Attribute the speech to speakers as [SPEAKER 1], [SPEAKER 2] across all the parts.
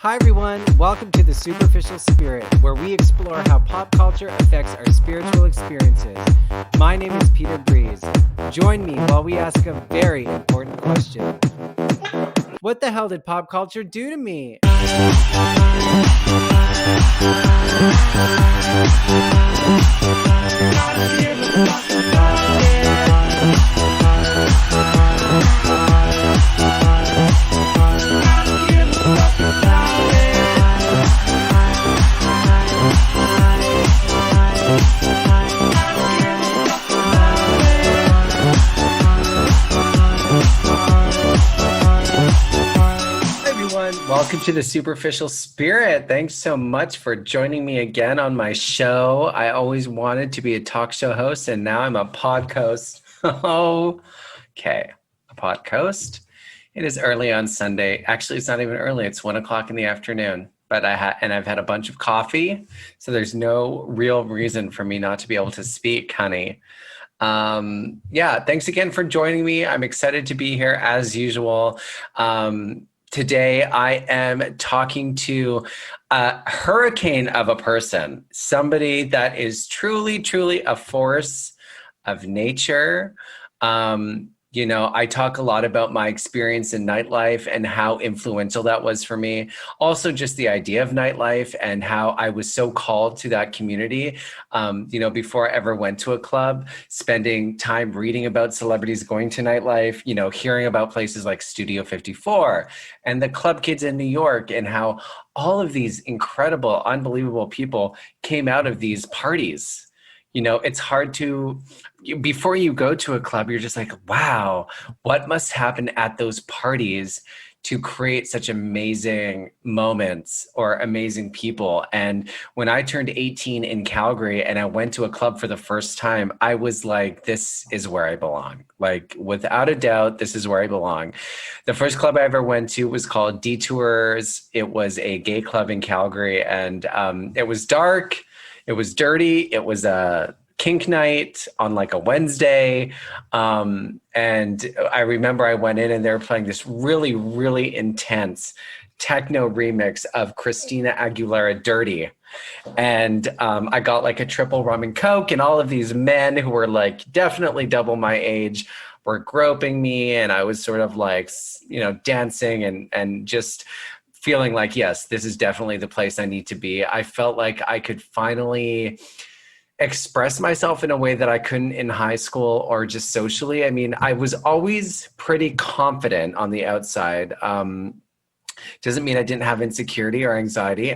[SPEAKER 1] Hi everyone, welcome to The Superficial Spirit, where we explore how pop culture affects our spiritual experiences. My name is Peter Breeze. Join me while we ask a very important question. What the hell did pop culture do to me? Welcome to The Superficial Spirit. Thanks so much for joining me again on my show. I always wanted to be a talk show host, and now I'm a podcast. Oh, okay. A podcast. It is early on Sunday. Actually, it's not even early. It's 1 o'clock in the afternoon. But I've had a bunch of coffee, so there's no real reason for me not to be able to speak, honey. Thanks again for joining me. I'm excited to be here as usual. Today, I am talking to a hurricane of a person, somebody that is truly, truly a force of nature. I talk a lot about my experience in nightlife and how influential that was for me. Also, just the idea of nightlife and how I was so called to that community. Before I ever went to a club, spending time reading about celebrities going to nightlife, hearing about places like Studio 54 and the club kids in New York, and how all of these incredible, unbelievable people came out of these parties. It's hard to, before you go to a club, you're just like, wow, what must happen at those parties to create such amazing moments or amazing people? And when I turned 18 in Calgary and I went to a club for the first time, I was like, this is where I belong. Like, without a doubt, this is where I belong. The first club I ever went to was called Detours. It was a gay club in Calgary, and it was dark. It was dirty. It was a kink night on like a Wednesday. And I remember I went in and they were playing this really, really intense techno remix of Christina Aguilera Dirty. And I got like a triple rum and coke, and all of these men who were like definitely double my age were groping me. And I was sort of like, dancing and just feeling like, yes, this is definitely the place I need to be. I felt like I could finally express myself in a way that I couldn't in high school or just socially. I mean, I was always pretty confident on the outside. Doesn't mean I didn't have insecurity or anxiety.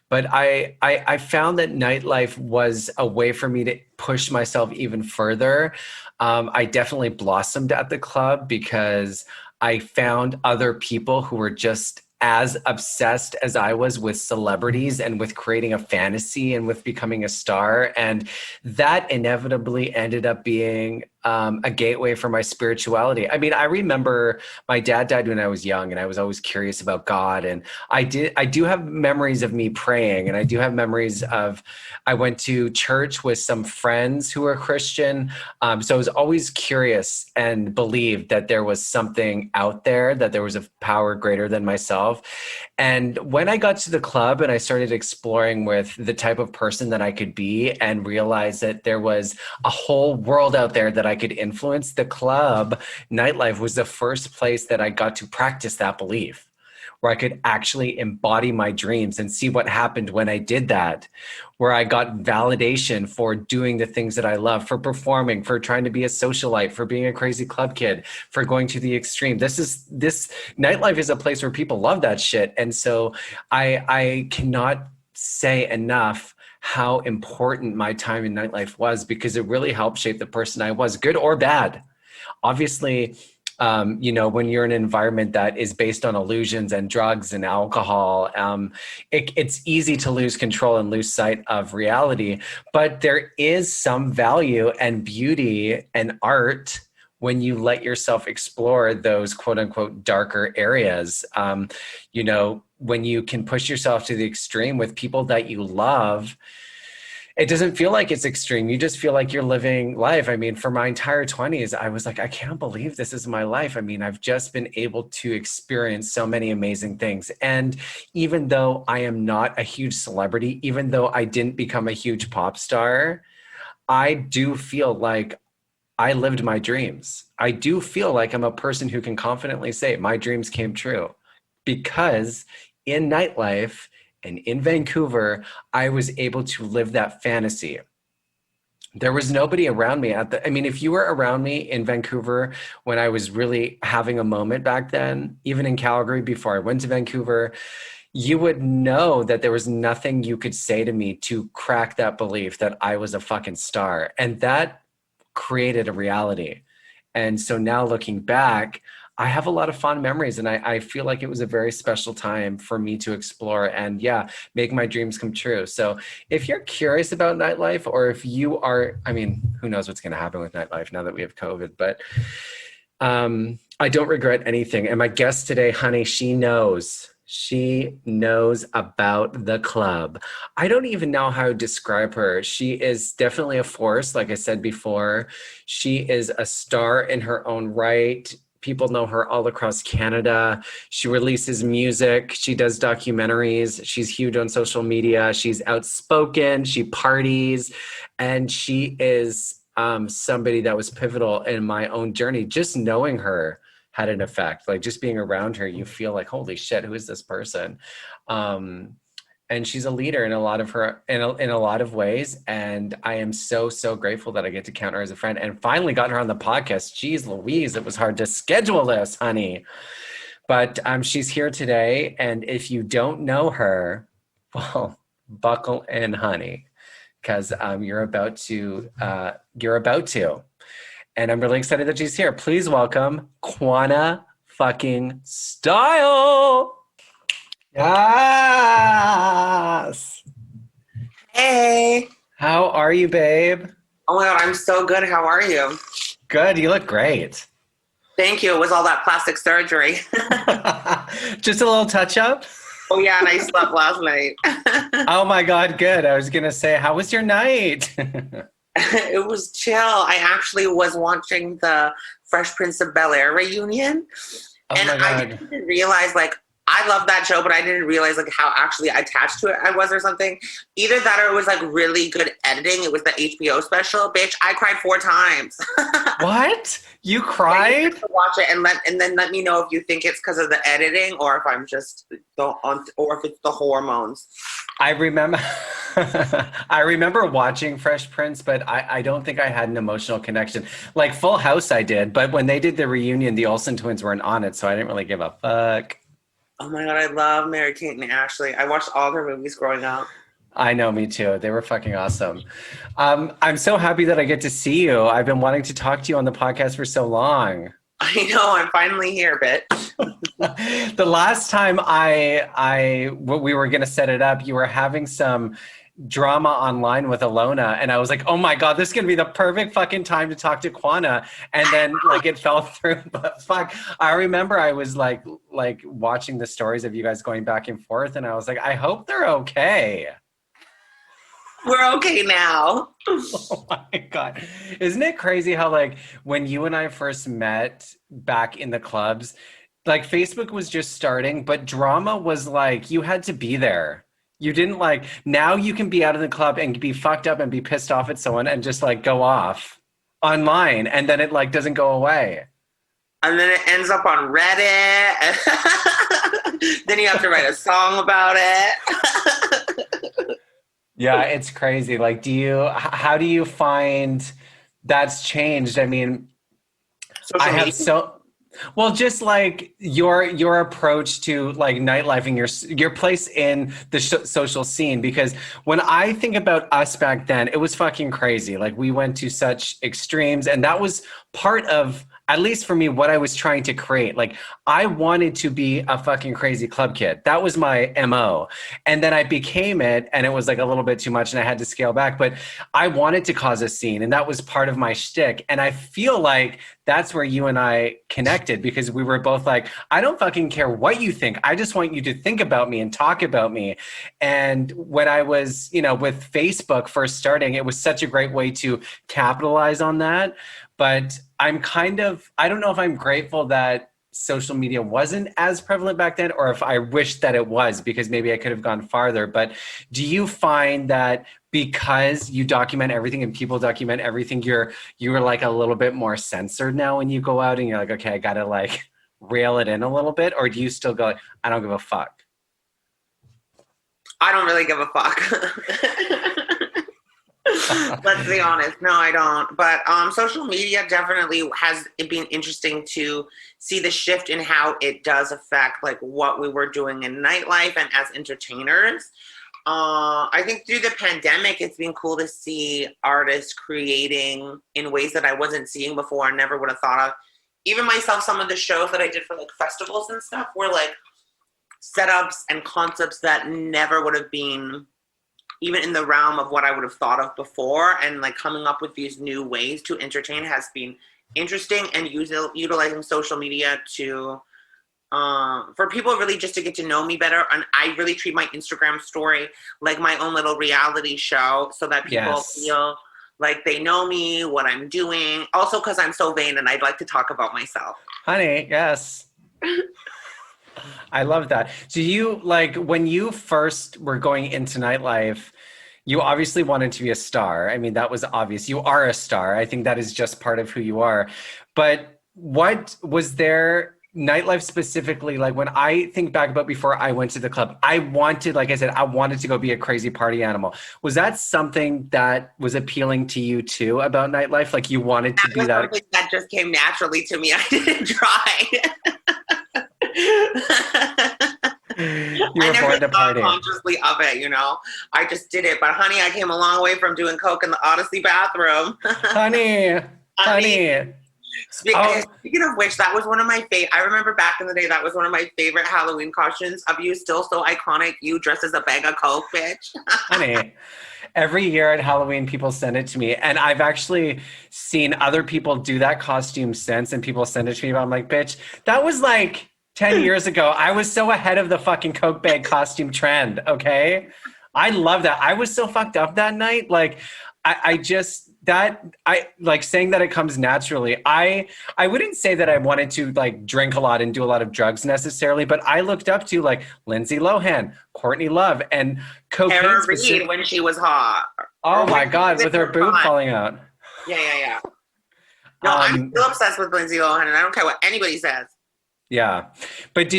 [SPEAKER 1] But I found that nightlife was a way for me to push myself even further. I definitely blossomed at the club because I found other people who were just as obsessed as I was with celebrities and with creating a fantasy and with becoming a star. And that inevitably ended up being a gateway for my spirituality. I mean, I remember my dad died when I was young, and I was always curious about God. And I do have memories of me praying, and I do have memories of, I went to church with some friends who were Christian. So I was always curious and believed that there was something out there, that there was a power greater than myself. And when I got to the club and I started exploring with the type of person that I could be and realized that there was a whole world out there that I could influence, the club nightlife was the first place that I got to practice that belief, where I could actually embody my dreams and see what happened when I did that, where I got validation for doing the things that I love, for performing, for trying to be a socialite, for being a crazy club kid, for going to the extreme. This nightlife is a place where people love that shit. And so I cannot say enough how important my time in nightlife was, because it really helped shape the person I was, good or bad. Obviously, when you're in an environment that is based on illusions and drugs and alcohol, it's easy to lose control and lose sight of reality. But there is some value and beauty and art when you let yourself explore those quote unquote darker areas. When you can push yourself to the extreme with people that you love, It doesn't feel like it's extreme. You just feel like you're living life. I mean, for my entire 20s, I was like, I can't believe this is my life. I mean, I've just been able to experience so many amazing things. And even though I am not a huge celebrity, even though I didn't become a huge pop star, I do feel like I lived my dreams. I do feel like I'm a person who can confidently say my dreams came true because in nightlife and in Vancouver, I was able to live that fantasy. There was nobody around me I mean, if you were around me in Vancouver when I was really having a moment back then, even in Calgary before I went to Vancouver, you would know that there was nothing you could say to me to crack that belief that I was a fucking star. And that created a reality. And so now looking back, I have a lot of fond memories, and I feel like it was a very special time for me to explore and, yeah, make my dreams come true. So if you're curious about nightlife, or if you are, I mean, who knows what's going to happen with nightlife now that we have COVID, but I don't regret anything. And my guest today, honey, she knows about the club. I don't even know how to describe her. She is definitely a force. Like I said before, she is a star in her own right. People know her all across Canada. She releases music. She does documentaries. She's huge on social media. She's outspoken. She parties. And she is somebody that was pivotal in my own journey. Just knowing her had an effect. Like just being around her, you feel like, holy shit, who is this person? And she's a leader in a lot of ways. And I am so grateful that I get to count her as a friend and finally got her on the podcast. Jeez Louise, it was hard to schedule this, honey. But she's here today. And if you don't know her, well, buckle in, honey, because you're about to. And I'm really excited that she's here. Please welcome Quanah fucking Style.
[SPEAKER 2] Yes. Hey.
[SPEAKER 1] How are you, babe?
[SPEAKER 2] Oh my God, I'm so good. How are you?
[SPEAKER 1] Good. You look great.
[SPEAKER 2] Thank you. It was all that plastic surgery.
[SPEAKER 1] Just a little touch up?
[SPEAKER 2] Oh yeah, and I slept last night.
[SPEAKER 1] Oh my God, good. I was going to say, how was your night?
[SPEAKER 2] It was chill. I actually was watching the Fresh Prince of Bel-Air reunion.
[SPEAKER 1] Oh
[SPEAKER 2] and
[SPEAKER 1] my God.
[SPEAKER 2] I didn't realize, like, I love that show, but I didn't realize like how actually attached to it I was or something. Either that or it was like really good editing. It was the HBO special. Bitch, I cried 4 times.
[SPEAKER 1] What? You cried?
[SPEAKER 2] Like, watch it and then let me know if you think it's because of the editing or if I'm just or if it's the hormones.
[SPEAKER 1] I remember watching Fresh Prince, but I don't think I had an emotional connection. Like Full House I did, but when they did the reunion, the Olsen twins weren't on it, so I didn't really give a fuck.
[SPEAKER 2] Oh my God, I love Mary-Kate and Ashley. I watched all their movies growing up.
[SPEAKER 1] I know, me too. They were fucking awesome. I'm so happy that I get to see you. I've been wanting to talk to you on the podcast for so long.
[SPEAKER 2] I know, I'm finally here, bitch.
[SPEAKER 1] The last time we were going to set it up, you were having some drama online with Alona, and I was like, oh my God, this is going to be the perfect fucking time to talk to Quanah. And then like it fell through, but fuck. I remember I was like watching the stories of you guys going back and forth, and I was like, I hope they're okay.
[SPEAKER 2] We're okay now.
[SPEAKER 1] Oh my God. Isn't it crazy how like when you and I first met back in the clubs, like Facebook was just starting, but drama was like, you had to be there. You didn't like, now you can be out of the club and be fucked up and be pissed off at someone and just like go off online, and then it like doesn't go away.
[SPEAKER 2] And then it ends up on Reddit. Then you have to write a song about it.
[SPEAKER 1] Yeah, it's crazy. Like, how do you find that's changed? I mean, well, just like your approach to like nightlife and your place in the social scene, because when I think about us back then, it was fucking crazy. Like we went to such extremes, and that was part of at least for me, what I was trying to create. Like, I wanted to be a fucking crazy club kid. That was my MO. And then I became it, and it was like a little bit too much, and I had to scale back. But I wanted to cause a scene, and that was part of my shtick. And I feel like that's where you and I connected, because we were both like, I don't fucking care what you think. I just want you to think about me and talk about me. And when I was, with Facebook first starting, it was such a great way to capitalize on that. But I don't know if I'm grateful that social media wasn't as prevalent back then, or if I wish that it was, because maybe I could have gone farther. But do you find that because you document everything and people document everything, you're like a little bit more censored now when you go out and you're like, okay, I gotta like rail it in a little bit? Or do you still go like, I don't give a fuck?
[SPEAKER 2] I don't really give a fuck. Let's be honest. No, I don't. But social media definitely has it been interesting to see the shift in how it does affect like what we were doing in nightlife and as entertainers. I think through the pandemic, it's been cool to see artists creating in ways that I wasn't seeing before and never would have thought of. Even myself, some of the shows that I did for like festivals and stuff were like setups and concepts that never would have been even in the realm of what I would have thought of before. And like coming up with these new ways to entertain has been interesting, and utilizing social media to for people really just to get to know me better. And I really treat my Instagram story like my own little reality show, so that people feel like they know me, what I'm doing. Also, because I'm so vain and I'd like to talk about myself.
[SPEAKER 1] Honey, yes. I love that. So you, like, when you first were going into nightlife, you obviously wanted to be a star. I mean, that was obvious. You are a star. I think that is just part of who you are. But what was there nightlife specifically? Like, when I think back about before I went to the club, I wanted, like I said, I wanted to go be a crazy party animal. Was that something that was appealing to you too about nightlife? Like, you wanted to be that?
[SPEAKER 2] That just came naturally to me. I didn't try.
[SPEAKER 1] You were born to party.
[SPEAKER 2] Consciously of it, I just did it. But honey, I came a long way from doing coke in the Odyssey bathroom.
[SPEAKER 1] honey.
[SPEAKER 2] Speaking of which, that was one of my favorite. I remember back in the day, that was one of my favorite Halloween costumes of you. Still so iconic. You dressed as a bag of coke, bitch.
[SPEAKER 1] Honey. Every year at Halloween, people send it to me. And I've actually seen other people do that costume since, and people send it to me. But I'm like, bitch, that was like 10 years ago. I was so ahead of the fucking Coke bag costume trend, okay? I love that. I was so fucked up that night. Like, I like saying that it comes naturally. I wouldn't say that I wanted to like drink a lot and do a lot of drugs necessarily, but I looked up to like Lindsay Lohan, Courtney Love, and cocaine.
[SPEAKER 2] Tara Reid when she was hot.
[SPEAKER 1] Oh my God, with her boob falling out.
[SPEAKER 2] Yeah. No, I'm still obsessed with Lindsay Lohan, and I don't care what anybody says.
[SPEAKER 1] Yeah. But so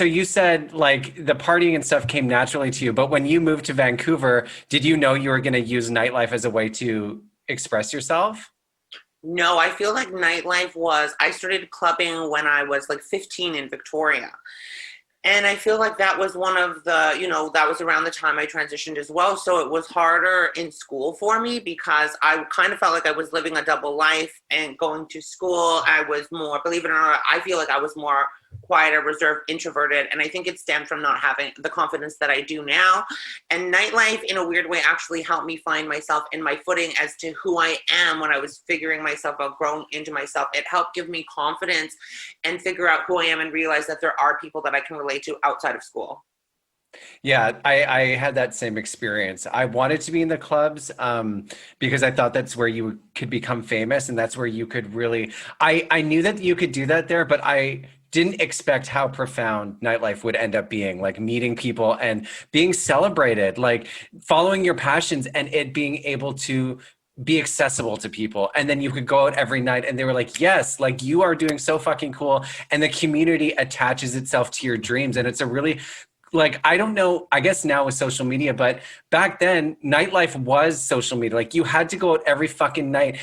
[SPEAKER 1] you said like the partying and stuff came naturally to you, but when you moved to Vancouver, did you know you were going to use nightlife as a way to express yourself?
[SPEAKER 2] No, I feel like nightlife I started clubbing when I was like 15 in Victoria. And I feel like that was one of the, that was around the time I transitioned as well. So it was harder in school for me because I kind of felt like I was living a double life, and going to school, I was more, believe it or not, I feel like I was more quieter, reserved, introverted. And I think it stemmed from not having the confidence that I do now. And nightlife, in a weird way, actually helped me find myself in my footing as to who I am when I was figuring myself out, growing into myself. It helped give me confidence and figure out who I am and realize that there are people that I can relate to outside of school.
[SPEAKER 1] Yeah, I had that same experience. I wanted to be in the clubs because I thought that's where you could become famous, and that's where you could really, I knew that you could do that there, but I didn't expect how profound nightlife would end up being, like meeting people and being celebrated, like following your passions and it being able to be accessible to people. And then you could go out every night and they were like, yes, like you are doing so fucking cool. And the community attaches itself to your dreams. And it's a really, like, I don't know, I guess now with social media, but back then nightlife was social media. Like you had to go out every fucking night.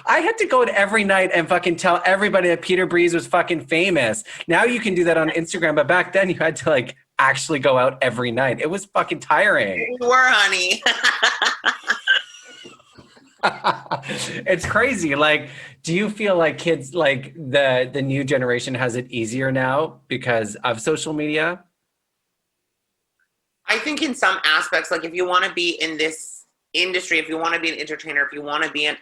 [SPEAKER 1] I had to go out every night and fucking tell everybody that Peter Breeze was fucking famous. Now you can do that on Instagram, but back then you had to like actually go out every night. It was fucking tiring.
[SPEAKER 2] You were, honey.
[SPEAKER 1] It's crazy. Like, do you feel like kids, like the new generation has it easier now because of social media?
[SPEAKER 2] I think in some aspects, like if you want to be in this industry, if you want to be an entertainer, if you want to be on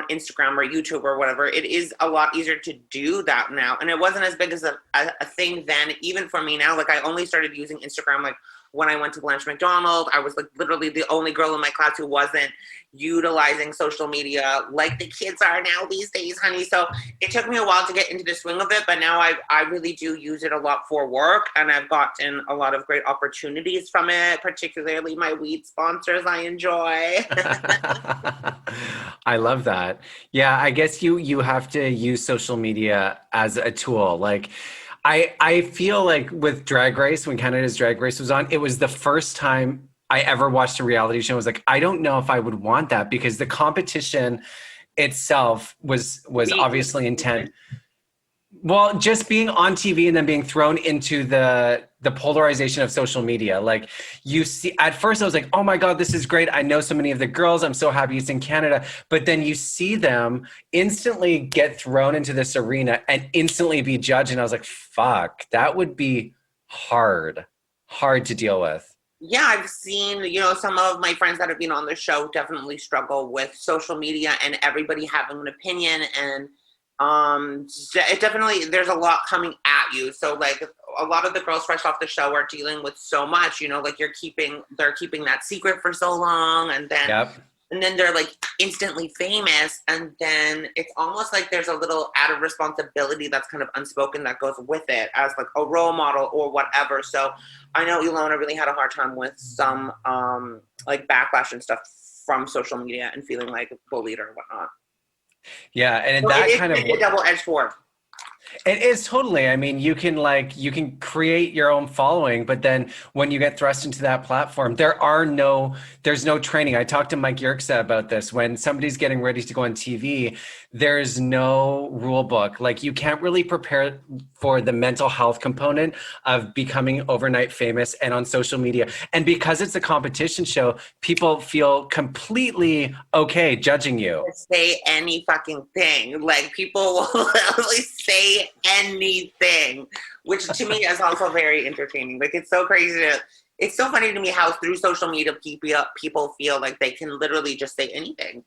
[SPEAKER 2] Instagram or YouTube or whatever, it is a lot easier to do that now. And it wasn't as big as a thing then, even for me now. Like I only started using Instagram like when I went to Blanche McDonald. I was like literally the only girl in my class who wasn't utilizing social media like the kids are now these days, honey. So it took me a while to get into the swing of it, but now I really do use it a lot for work, and I've gotten a lot of great opportunities from it, particularly my weed sponsors I enjoy.
[SPEAKER 1] I love that. Yeah, I guess you have to use social media as a tool. Like I feel like with Drag Race, when Canada's Drag Race was on, it was the first time I ever watched a reality show. I was like, I don't know if I would want that because the competition itself was obviously intense. Well, just being on TV and then being thrown into the polarization of social media. Like you see, at first I was like, oh my God, this is great. I know so many of the girls. I'm so happy it's in Canada. But then you see them instantly get thrown into this arena and instantly be judged. And I was like, fuck, that would be hard to deal with.
[SPEAKER 2] Yeah, I've seen, some of my friends that have been on the show definitely struggle with social media and everybody having an opinion, and it definitely, there's a lot coming at you. So like a lot of the girls fresh off the show are dealing with so much, like they're keeping that secret for so long, and then
[SPEAKER 1] Yep.
[SPEAKER 2] and then they're like instantly famous, and then it's almost like there's a little added responsibility that's kind of unspoken that goes with it as like a role model or whatever. So I know Ilona really had a hard time with some like backlash and stuff from social media and feeling like bullied or whatnot.
[SPEAKER 1] Yeah. And
[SPEAKER 2] So
[SPEAKER 1] that
[SPEAKER 2] it
[SPEAKER 1] kind of,
[SPEAKER 2] is a double-edged sword.
[SPEAKER 1] it is totally. I mean, you can create your own following, but then when you get thrust into that platform, there's no training. I talked to Mike Yerxa about this. When somebody's getting ready to go on TV, there's no rule book. Like you can't really prepare for the mental health component of becoming overnight famous and on social media. And because it's a competition show, people feel completely okay judging you.
[SPEAKER 2] Say any fucking thing. Like people will literally say anything, which to me is also very entertaining. Like it's so crazy it's so funny to me how through social media people feel like they can literally just say anything.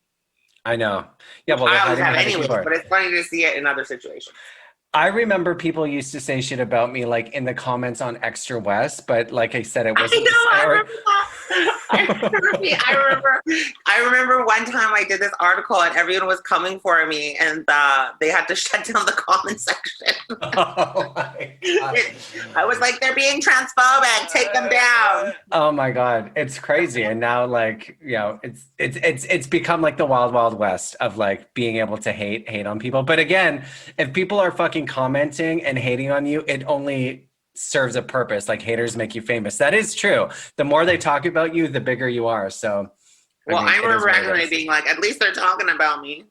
[SPEAKER 1] I know. Yeah, well, they're
[SPEAKER 2] I always
[SPEAKER 1] hiding
[SPEAKER 2] have
[SPEAKER 1] behind a
[SPEAKER 2] anyways,
[SPEAKER 1] keyboard.
[SPEAKER 2] but it's funny to see it in other situations.
[SPEAKER 1] I remember people used to say shit about me, like in the comments on Extra West, but like I said, it wasn't.
[SPEAKER 2] I remember that. I remember one time I did this article and everyone was coming for me, and they had to shut down the comment section.
[SPEAKER 1] Oh my God.
[SPEAKER 2] I was like, they're being transphobic. Take them down.
[SPEAKER 1] Oh my God, it's crazy. And now, like, it's become like the wild, wild west of like being able to hate on people. But again, if people are fucking commenting and hating on you, it only serves a purpose. Like haters make you famous. That is true. The more they talk about you, the bigger you are. So,
[SPEAKER 2] I remember actually being like, at least they're talking about me.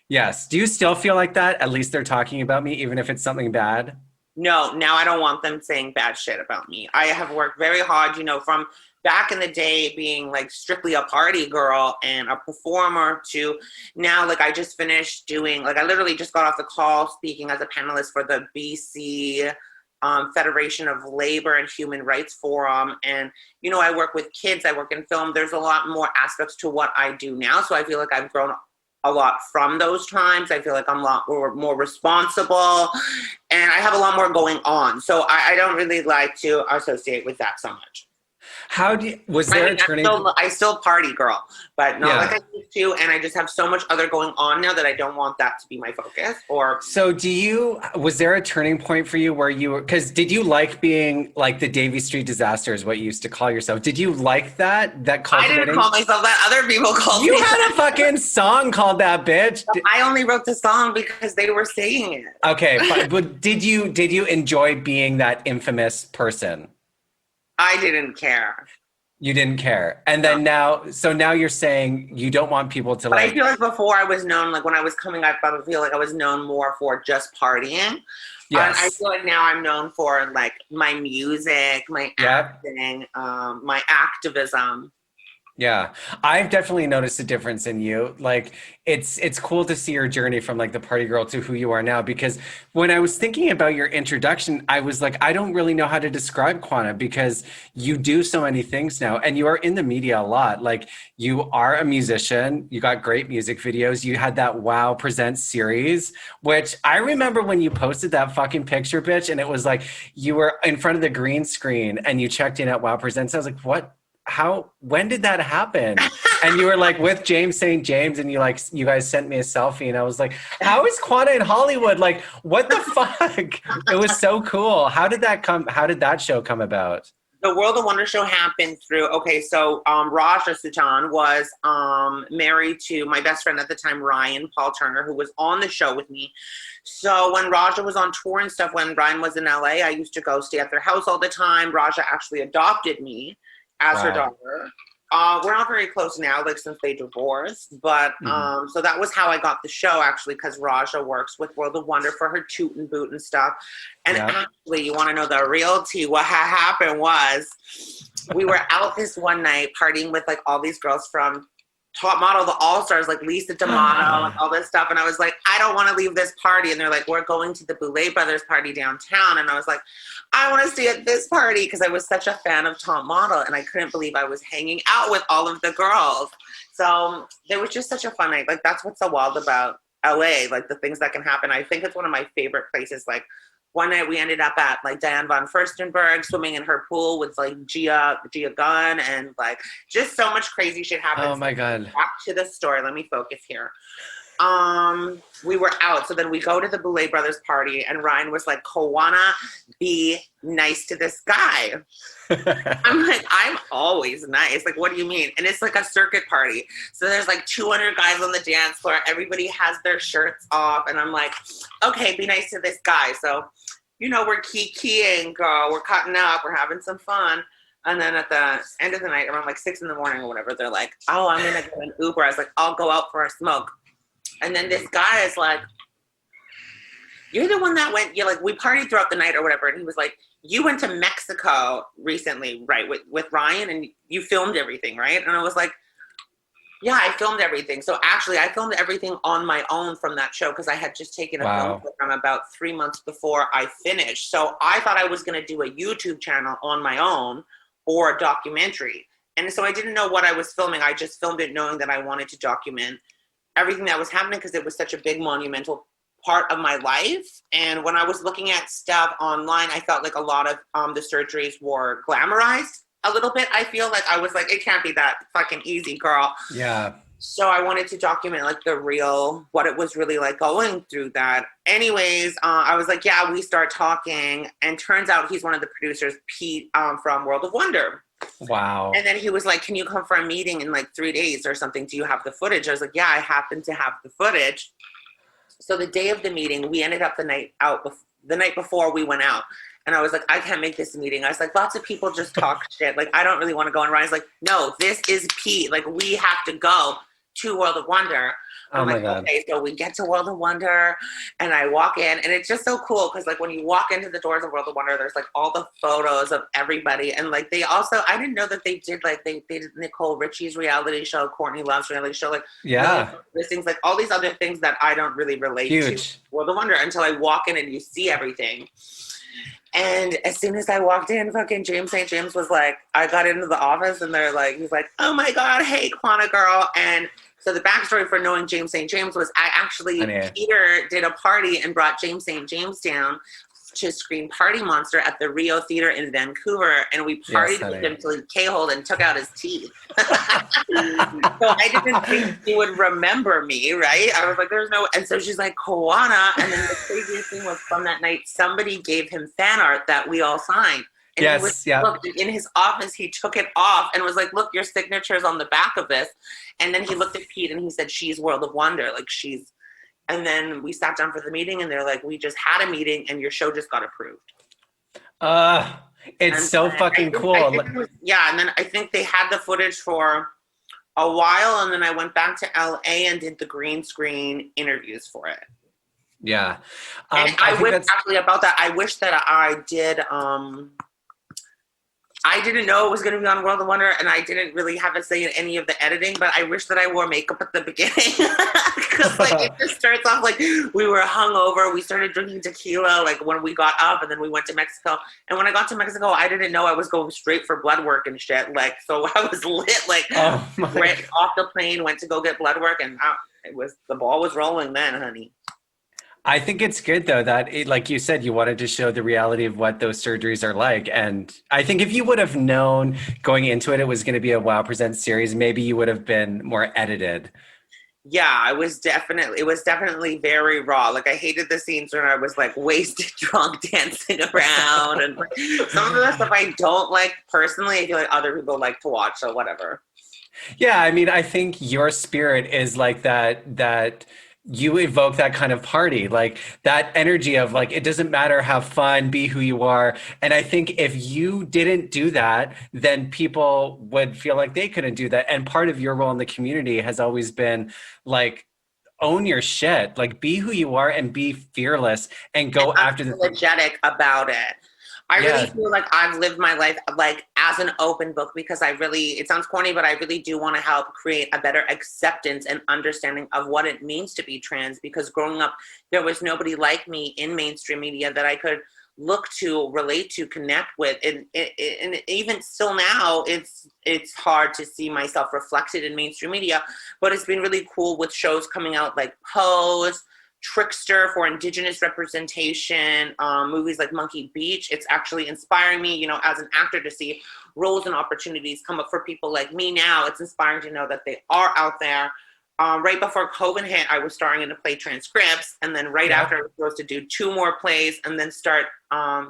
[SPEAKER 1] Yes. Do you still feel like that? At least they're talking about me, even if it's something bad?
[SPEAKER 2] No, now I don't want them saying bad shit about me. I have worked very hard, from back in the day being like strictly a party girl and a performer to now, like I just finished doing, like I literally just got off the call speaking as a panelist for the BC Federation of Labor and Human Rights Forum. And, I work with kids, I work in film. There's a lot more aspects to what I do now. So I feel like I've grown a lot from those times. I feel like I'm a lot more responsible and I have a lot more going on. So I don't really like to associate with that so much. I still party girl, but not like I used to, and I just have so much other going on now that I don't want that to be my focus.
[SPEAKER 1] Was there a turning point for you where because did you like being like the Davie Street Disaster is what you used to call yourself? Did you like that
[SPEAKER 2] I didn't call myself that. Other people called me.
[SPEAKER 1] You had a fucking song called that, bitch.
[SPEAKER 2] I only wrote the song because they were saying it.
[SPEAKER 1] Okay, but did you enjoy being that infamous person?
[SPEAKER 2] I didn't care.
[SPEAKER 1] You didn't care. And then now you're saying you don't want people to
[SPEAKER 2] but I feel like before I was known, like when I was coming up, I feel like I was known more for just partying. Yes. I feel like now I'm known for like my music, my acting, my activism.
[SPEAKER 1] Yeah, I've definitely noticed a difference in you. Like it's cool to see your journey from like the party girl to who you are now because when I was thinking about your introduction, I was like, I don't really know how to describe Quanah because you do so many things now and you are in the media a lot. Like you are a musician, you got great music videos, you had that Wow Presents series, which I remember when you posted that fucking picture, bitch, and it was like you were in front of the green screen and you checked in at Wow Presents. I was like, what? How when did that happen? And you were like with James St. James and you guys sent me a selfie and I was like, how is Quanah in Hollywood? Like, what the fuck? It was so cool. How did that show come about?
[SPEAKER 2] The World of Wonder show happened through, okay, so Raja Sutan was married to my best friend at the time, Ryan Paul Turner, who was on the show with me. So when Raja was on tour and stuff, when Ryan was in LA, I used to go stay at their house all the time. Raja actually adopted me as her
[SPEAKER 1] Wow.
[SPEAKER 2] daughter. We're not very close now, like since they divorced, but so that was how I got the show actually, because Raja works with World of Wonder for her toot and boot and stuff. And
[SPEAKER 1] Yeah.
[SPEAKER 2] actually, you want to know the real tea? What happened was we were out this one night partying with like all these girls from Top Model, the All Stars, like Lisa D'Amato and all this stuff. And I was like, I don't want to leave this party. And they're like, we're going to the Boulet Brothers party downtown. And I was like, I want to stay at this party because I was such a fan of Top Model. And I couldn't believe I was hanging out with all of the girls. So there was just such a fun night. Like, that's what's so wild about LA, like the things that can happen. I think it's one of my favorite places. Like, one night we ended up at like Diane von Furstenberg swimming in her pool with like Gia Gunn and like just so much crazy shit
[SPEAKER 1] Oh
[SPEAKER 2] happens.
[SPEAKER 1] my God.
[SPEAKER 2] Back to the story. Let me focus here. We were out. So then we go to the Boulet Brothers party and Ryan was like, Quanah, be nice to this guy. I'm like, I'm always nice. Like, what do you mean? And it's like a circuit party. So there's like 200 guys on the dance floor. Everybody has their shirts off. And I'm like, okay, be nice to this guy. So, you know, we're keying, girl. We're cutting up. We're having some fun. And then at the end of the night, around like 6 a.m. or whatever, they're like, oh, I'm going to get an Uber. I was like, I'll go out for a smoke. And then this guy is like, you're the one that went, you're like, we partied throughout the night or whatever. And he was like, you went to Mexico recently, right, with Ryan, and you filmed everything, right? And I was like, yeah, I filmed everything. So actually, I filmed everything on my own from that show because I had just taken a film program about 3 months before I finished. So I thought I was going to do a YouTube channel on my own or a documentary. And so I didn't know what I was filming. I just filmed it knowing that I wanted to document everything that was happening because it was such a big monumental part of my life. And when I was looking at stuff online, I felt like a lot of the surgeries were glamorized a little bit. I feel like I was like, it can't be that fucking easy, girl.
[SPEAKER 1] Yeah.
[SPEAKER 2] So I wanted to document like the real, what it was really like going through that. Anyways, I was like, yeah, we start talking. And turns out he's one of the producers, Pete from World of Wonder.
[SPEAKER 1] Wow.
[SPEAKER 2] And then he was like, can you come for a meeting in like 3 days or something? Do you have the footage? I was like, yeah, I happen to have the footage. So the day of the meeting, we ended up the night before we went out. And I was like, I can't make this meeting. I was like, lots of people just talk shit. Like, I don't really want to go. And Ryan's like, no, this is Pete. Like, we have to go to World of Wonder. I'm like,
[SPEAKER 1] God.
[SPEAKER 2] okay, so we get to World of Wonder and I walk in and it's just so cool because like when you walk into the doors of World of Wonder, there's like all the photos of everybody. And like they also, I didn't know that they did like, they did Nicole Richie's reality show, Courtney Love's reality show, like things, like all these other things that I don't really relate to World of Wonder until I walk in and you see everything. And as soon as I walked in, fucking James St. James was like, I got into the office and they're like, he's like, oh my God, hey, Quanah girl. And so the backstory for knowing James St. James was Peter did a party and brought James St. James down to screen Party Monster at the Rio Theater in Vancouver. And we partied with him till he K-holed and took out his teeth. So I didn't think he would remember me, right? I was like, there's no, and so she's like, Quanah. And then the craziest thing was from that night, somebody gave him fan art that we all signed. And look, in his office, he took it off and was like, look, your signature's on the back of this. And then he looked at Pete and he said, she's World of Wonder. Like she's, and then we sat down for the meeting and they're like, we just had a meeting and your show just got approved.
[SPEAKER 1] It's so fucking cool.
[SPEAKER 2] And then I think they had the footage for a while and then I went back to LA and did the green screen interviews for it.
[SPEAKER 1] Yeah.
[SPEAKER 2] And I wish actually about that, I wish that I did, I didn't know it was going to be on World of Wonder, and I didn't really have a say in any of the editing, but I wish that I wore makeup at the beginning. Because, like, it just starts off like we were hungover. We started drinking tequila, like, when we got up, and then we went to Mexico. And when I got to Mexico, I didn't know I was going straight for blood work and shit. Like, so I was lit, like, right off the plane, went to go get blood work, and the ball was rolling then, honey.
[SPEAKER 1] I think it's good though that like you said, you wanted to show the reality of what those surgeries are like. And I think if you would have known going into it, it was going to be a Wow Presents series, maybe you would have been more edited.
[SPEAKER 2] Yeah, it was definitely very raw. Like, I hated the scenes when I was like wasted drunk dancing around, and like, some of the stuff I don't like personally. I feel like other people like to watch, so whatever.
[SPEAKER 1] Yeah, I mean, I think your spirit is like that you evoke that kind of party, like that energy of like it doesn't matter, have fun, be who you are. And I think if you didn't do that, then people would feel like they couldn't do that. And part of your role in the community has always been like own your shit, like be who you are and be fearless and go after the thing.
[SPEAKER 2] Unapologetic about it. I really
[SPEAKER 1] Yeah.
[SPEAKER 2] feel like I've lived my life like as an open book, because it sounds corny, but I really do want to help create a better acceptance and understanding of what it means to be trans, because growing up, there was nobody like me in mainstream media that I could look to, relate to, connect with. And even still now, it's hard to see myself reflected in mainstream media, but it's been really cool with shows coming out like Pose, Trickster for Indigenous representation, movies like Monkey Beach. It's actually inspiring me, as an actor, to see roles and opportunities come up for people like me now. It's inspiring to know that they are out there. Right before COVID hit, I was starring in a play Transcripts, and then right after I was supposed to do 2 more plays and then start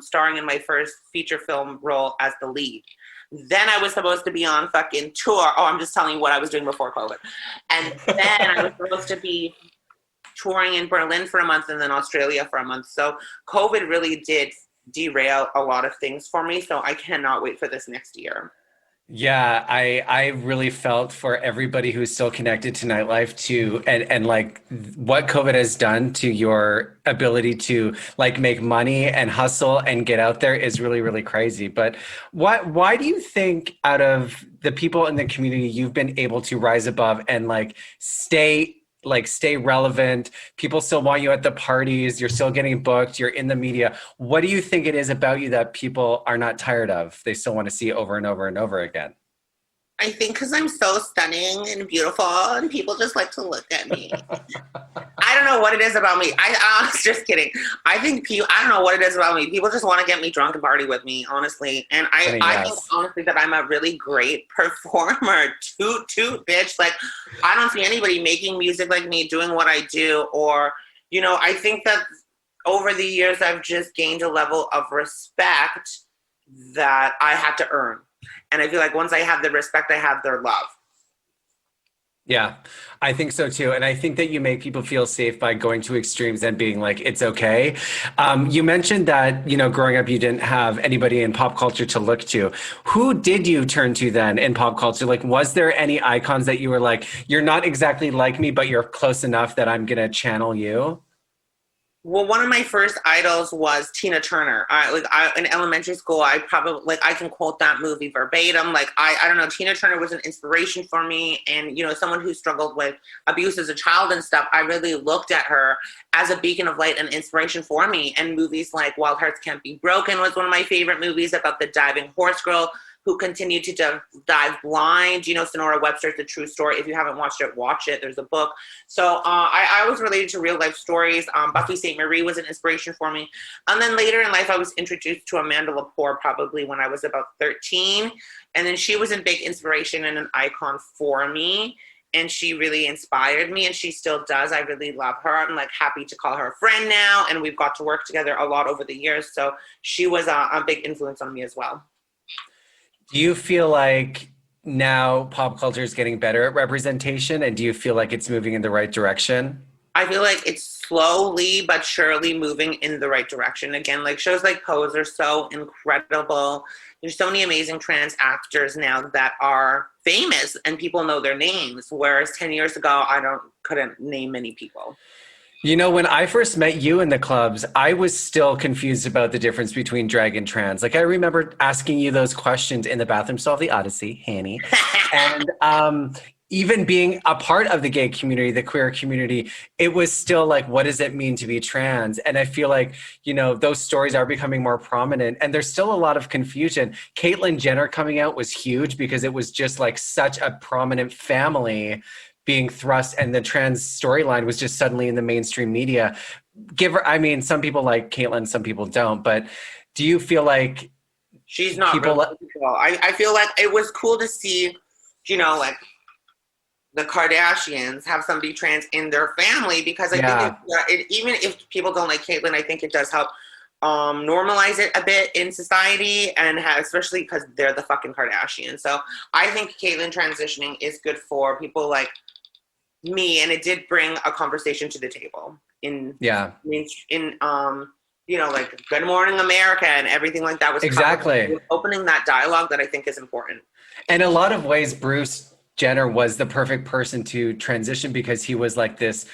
[SPEAKER 2] starring in my first feature film role as the lead. Then I was supposed to be on fucking tour. Oh, I'm just telling you what I was doing before COVID. And then I was supposed to be touring in Berlin for a month and then Australia for a month. So COVID really did derail a lot of things for me. So I cannot wait for this next year.
[SPEAKER 1] Yeah, I really felt for everybody who's still connected to nightlife and like what COVID has done to your ability to like make money and hustle and get out there is really, really crazy. But why do you think out of the people in the community you've been able to rise above and stay relevant? People still want you at the parties, you're still getting booked, you're in the media. What do you think it is about you that people are not tired of? They still want to see over and over and over again.
[SPEAKER 2] I think because I'm so stunning and beautiful and people just like to look at me. I don't know what it is about me. I just kidding. I don't know what it is about me. People just want to get me drunk and party with me, honestly. And I think honestly that I'm a really great performer. Toot, bitch. Like, I don't see anybody making music like me, doing what I do. Or, I think that over the years, I've just gained a level of respect that I had to earn. And I feel like once I have the respect, I have their love.
[SPEAKER 1] Yeah, I think so too. And I think that you make people feel safe by going to extremes and being like, it's okay. You mentioned that, growing up, you didn't have anybody in pop culture to look to. Who did you turn to then in pop culture? Like, was there any icons that you were like, you're not exactly like me, but you're close enough that I'm going to channel you?
[SPEAKER 2] Well, one of my first idols was Tina Turner. In elementary school, I can quote that movie verbatim. Like, I don't know, Tina Turner was an inspiration for me. And, someone who struggled with abuse as a child and stuff, I really looked at her as a beacon of light and inspiration for me. And movies like Wild Hearts Can't Be Broken was one of my favorite movies about the diving horse girl who continued to dive blind. Sonora Webster's The True Story. If you haven't watched it, watch it. There's a book. So I was related to real life stories. Buffy St. Marie was an inspiration for me. And then later in life, I was introduced to Amanda Lepore probably when I was about 13. And then she was a big inspiration and an icon for me. And she really inspired me, and she still does. I really love her. I'm like happy to call her a friend now. And we've got to work together a lot over the years. So she was a big influence on me as well.
[SPEAKER 1] Do you feel like now pop culture is getting better at representation? And do you feel like it's moving in the right direction?
[SPEAKER 2] I feel like it's slowly but surely moving in the right direction. Again, like shows like Pose are so incredible. There's so many amazing trans actors now that are famous and people know their names. Whereas 10 years ago, couldn't name many people.
[SPEAKER 1] You know, when I first met you in the clubs, I was still confused about the difference between drag and trans. Like, I remember asking you those questions in the bathroom stall of the Odyssey, Hanny. And even being a part of the gay community, the queer community, it was still like, what does it mean to be trans? And I feel like, you know, those stories are becoming more prominent and there's still a lot of confusion. Caitlyn Jenner coming out was huge because it was just like such a prominent family being thrust and the trans storyline was just suddenly in the mainstream media. Give her, I mean, some people like Caitlyn, some people don't, but do you feel like
[SPEAKER 2] She's not
[SPEAKER 1] people,
[SPEAKER 2] relatable. I feel like it was cool to see, you know, like the Kardashians have somebody trans in their family, because I think
[SPEAKER 1] yeah,
[SPEAKER 2] even if people don't like Caitlyn, I think it does help normalize it a bit in society, and especially because they're the fucking Kardashians. So I think Caitlyn transitioning is good for people like me, and it did bring a conversation to the table
[SPEAKER 1] yeah,
[SPEAKER 2] in you know, like Good Morning America and everything like that was covered. It
[SPEAKER 1] exactly.
[SPEAKER 2] was opening that dialogue that I think is important.
[SPEAKER 1] In a lot of ways, Bruce Jenner was the perfect person to transition because he was like this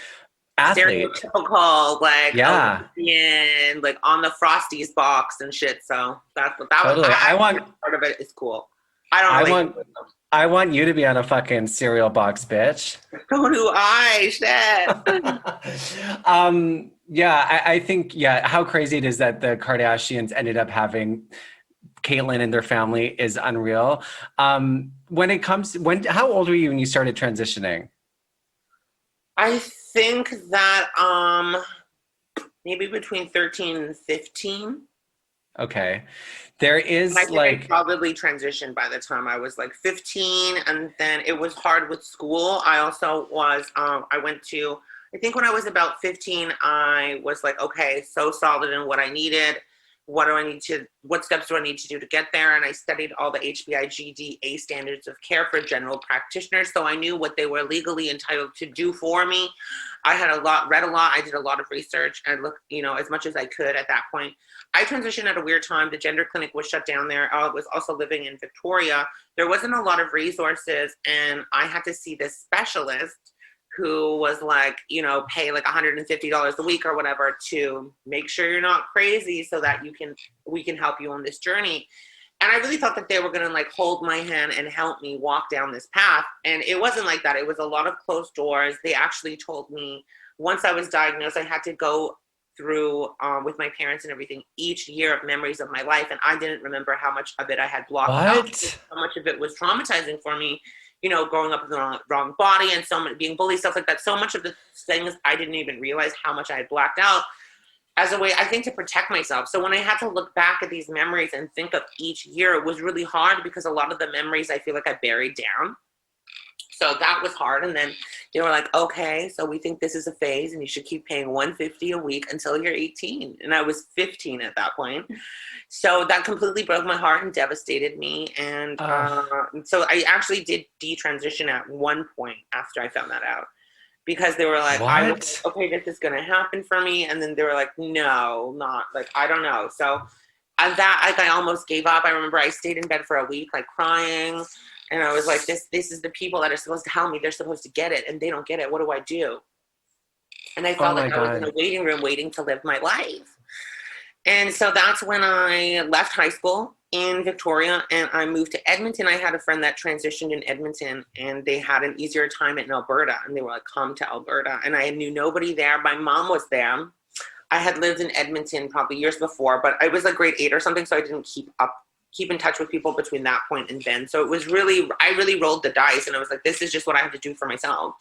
[SPEAKER 1] athlete.
[SPEAKER 2] Stereotypical, like
[SPEAKER 1] Yeah,
[SPEAKER 2] Olympian, like on the Frosties box and shit. So that's what that was.
[SPEAKER 1] totally.
[SPEAKER 2] I think part of it is cool. I don't
[SPEAKER 1] I
[SPEAKER 2] really.
[SPEAKER 1] want, I want you to be on a fucking cereal box, bitch.
[SPEAKER 2] So do I. Shit.
[SPEAKER 1] Yeah, I think, yeah, how crazy it is that the Kardashians ended up having Caitlyn and their family is unreal. When it comes, how old were you when you started transitioning?
[SPEAKER 2] I think that maybe between 13 and 15.
[SPEAKER 1] Okay. There
[SPEAKER 2] And I
[SPEAKER 1] is
[SPEAKER 2] think I
[SPEAKER 1] like,
[SPEAKER 2] probably transitioned by the time I was like 15, and then it was hard with school. I also was, I went to, I think when I was about 15, I was like, okay, so solid in what I needed. What steps do I need to do to get there? And I studied all the HBIGDA standards of care for general practitioners. So I knew what they were legally entitled to do for me. I had read a lot. I did a lot of research and looked, you know, as much as I could at that point. I transitioned at a weird time. The gender clinic was shut down there. I was also living in Victoria. There wasn't a lot of resources, and I had to see this specialist who was like, you know, pay like $150 a week or whatever to make sure you're not crazy so that we can help you on this journey. And I really thought that they were going to like hold my hand and help me walk down this path. And it wasn't like that. It was a lot of closed doors. They actually told me once I was diagnosed, I had to go through with my parents and everything each year of memories of my life, and I didn't remember how much of it I had blocked out.
[SPEAKER 1] what?
[SPEAKER 2] How much of it was traumatizing for me, you know, growing up in the wrong body and so much being bullied, stuff like that. So much of the things I didn't even realize how much I had blacked out as a way, I think, to protect myself. So when I had to look back at these memories and think of each year, it was really hard because a lot of the memories I feel like I buried down. So that was hard. And then they were like, okay, so we think this is a phase and you should keep paying $150 a week until you're 18. And I was 15 at that point. So that completely broke my heart and devastated me. And so I actually did detransition at one point after I found that out, because they were like, I was
[SPEAKER 1] What?
[SPEAKER 2] like, okay, this is going to happen for me. And then they were like, no, not like, I don't know. So that, like, I almost gave up. I remember I stayed in bed for a week, like crying. And I was like, this is the people that are supposed to help me. They're supposed to get it, and they don't get it. What do I do? And I
[SPEAKER 1] Oh
[SPEAKER 2] felt
[SPEAKER 1] my
[SPEAKER 2] like I was in a
[SPEAKER 1] God.
[SPEAKER 2] waiting room waiting to live my life. And so that's when I left high school in Victoria and I moved to Edmonton. I had a friend that transitioned in Edmonton, and they had an easier time in Alberta. And they were like, come to Alberta. And I knew nobody there. My mom was there. I had lived in Edmonton probably years before, but I was like grade 8 or something, so I didn't keep in touch with people between that point and then. So it was really, I really rolled the dice, and I was like, this is just what I have to do for myself.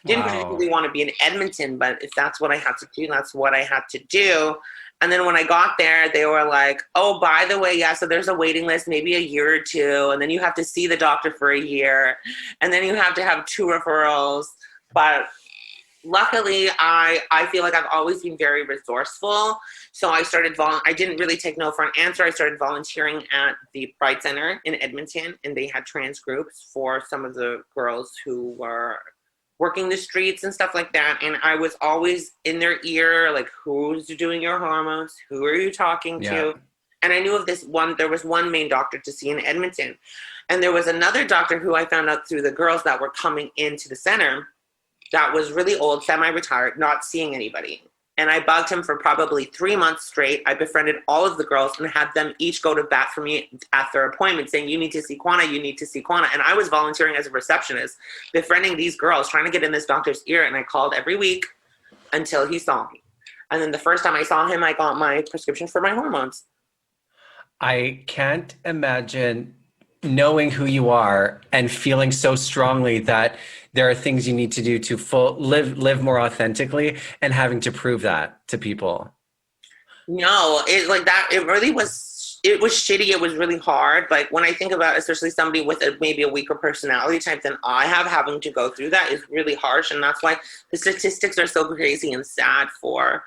[SPEAKER 2] Didn't
[SPEAKER 1] Wow.
[SPEAKER 2] particularly want to be in Edmonton, but if that's what I had to do, that's what I had to do. And then when I got there, they were like, oh, by the way, yeah, so there's a waiting list, maybe a year or two, and then you have to see the doctor for a year, and then you have to have 2 referrals. But luckily, I feel like I've always been very resourceful. So I started I didn't really take no for an answer. I started volunteering at the Pride Center in Edmonton, and they had trans groups for some of the girls who were working the streets and stuff like that. And I was always in their ear, like, who's doing your hormones? Who are you talking
[SPEAKER 1] Yeah.
[SPEAKER 2] to? And I knew of there was one main doctor to see in Edmonton. And there was another doctor who I found out through the girls that were coming into the center. that was really old, semi-retired, not seeing anybody. And I bugged him for probably 3 months straight. I befriended all of the girls and had them each go to bat for me at their appointment saying, you need to see Quanah, you need to see Quanah. And I was volunteering as a receptionist, befriending these girls, trying to get in this doctor's ear. And I called every week until he saw me. And then the first time I saw him, I got my prescription for my hormones.
[SPEAKER 1] I can't imagine knowing who you are and feeling so strongly that there are things you need to do to live more authentically and having to prove that to people.
[SPEAKER 2] No, it like that. It really was. It was shitty. It was really hard. Like when I think about, especially somebody with maybe a weaker personality type than I have, having to go through that is really harsh, and that's why the statistics are so crazy and sad for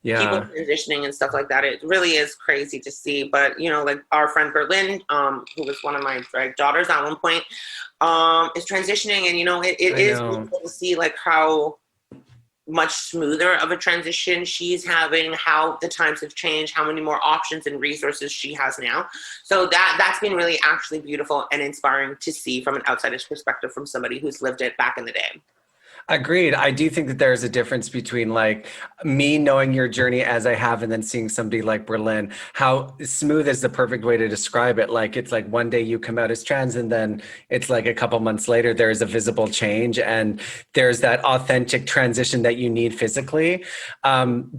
[SPEAKER 2] people
[SPEAKER 1] Yeah,
[SPEAKER 2] transitioning and stuff like that. It really is crazy to see. But you know, like our friend Berlin, who was one of my drag daughters at one point, is transitioning, and you know, it
[SPEAKER 1] I
[SPEAKER 2] is
[SPEAKER 1] know.
[SPEAKER 2] beautiful to see like how much smoother of a transition she's having, how the times have changed, how many more options and resources she has now. So that's been really actually beautiful and inspiring to see from an outsider's perspective from somebody who's lived it back in the day.
[SPEAKER 1] Agreed. I do think that there's a difference between like me knowing your journey as I have and then seeing somebody like Berlin. How smooth is the perfect way to describe it? Like it's like one day you come out as trans and then it's like a couple months later there's a visible change and there's that authentic transition that you need physically.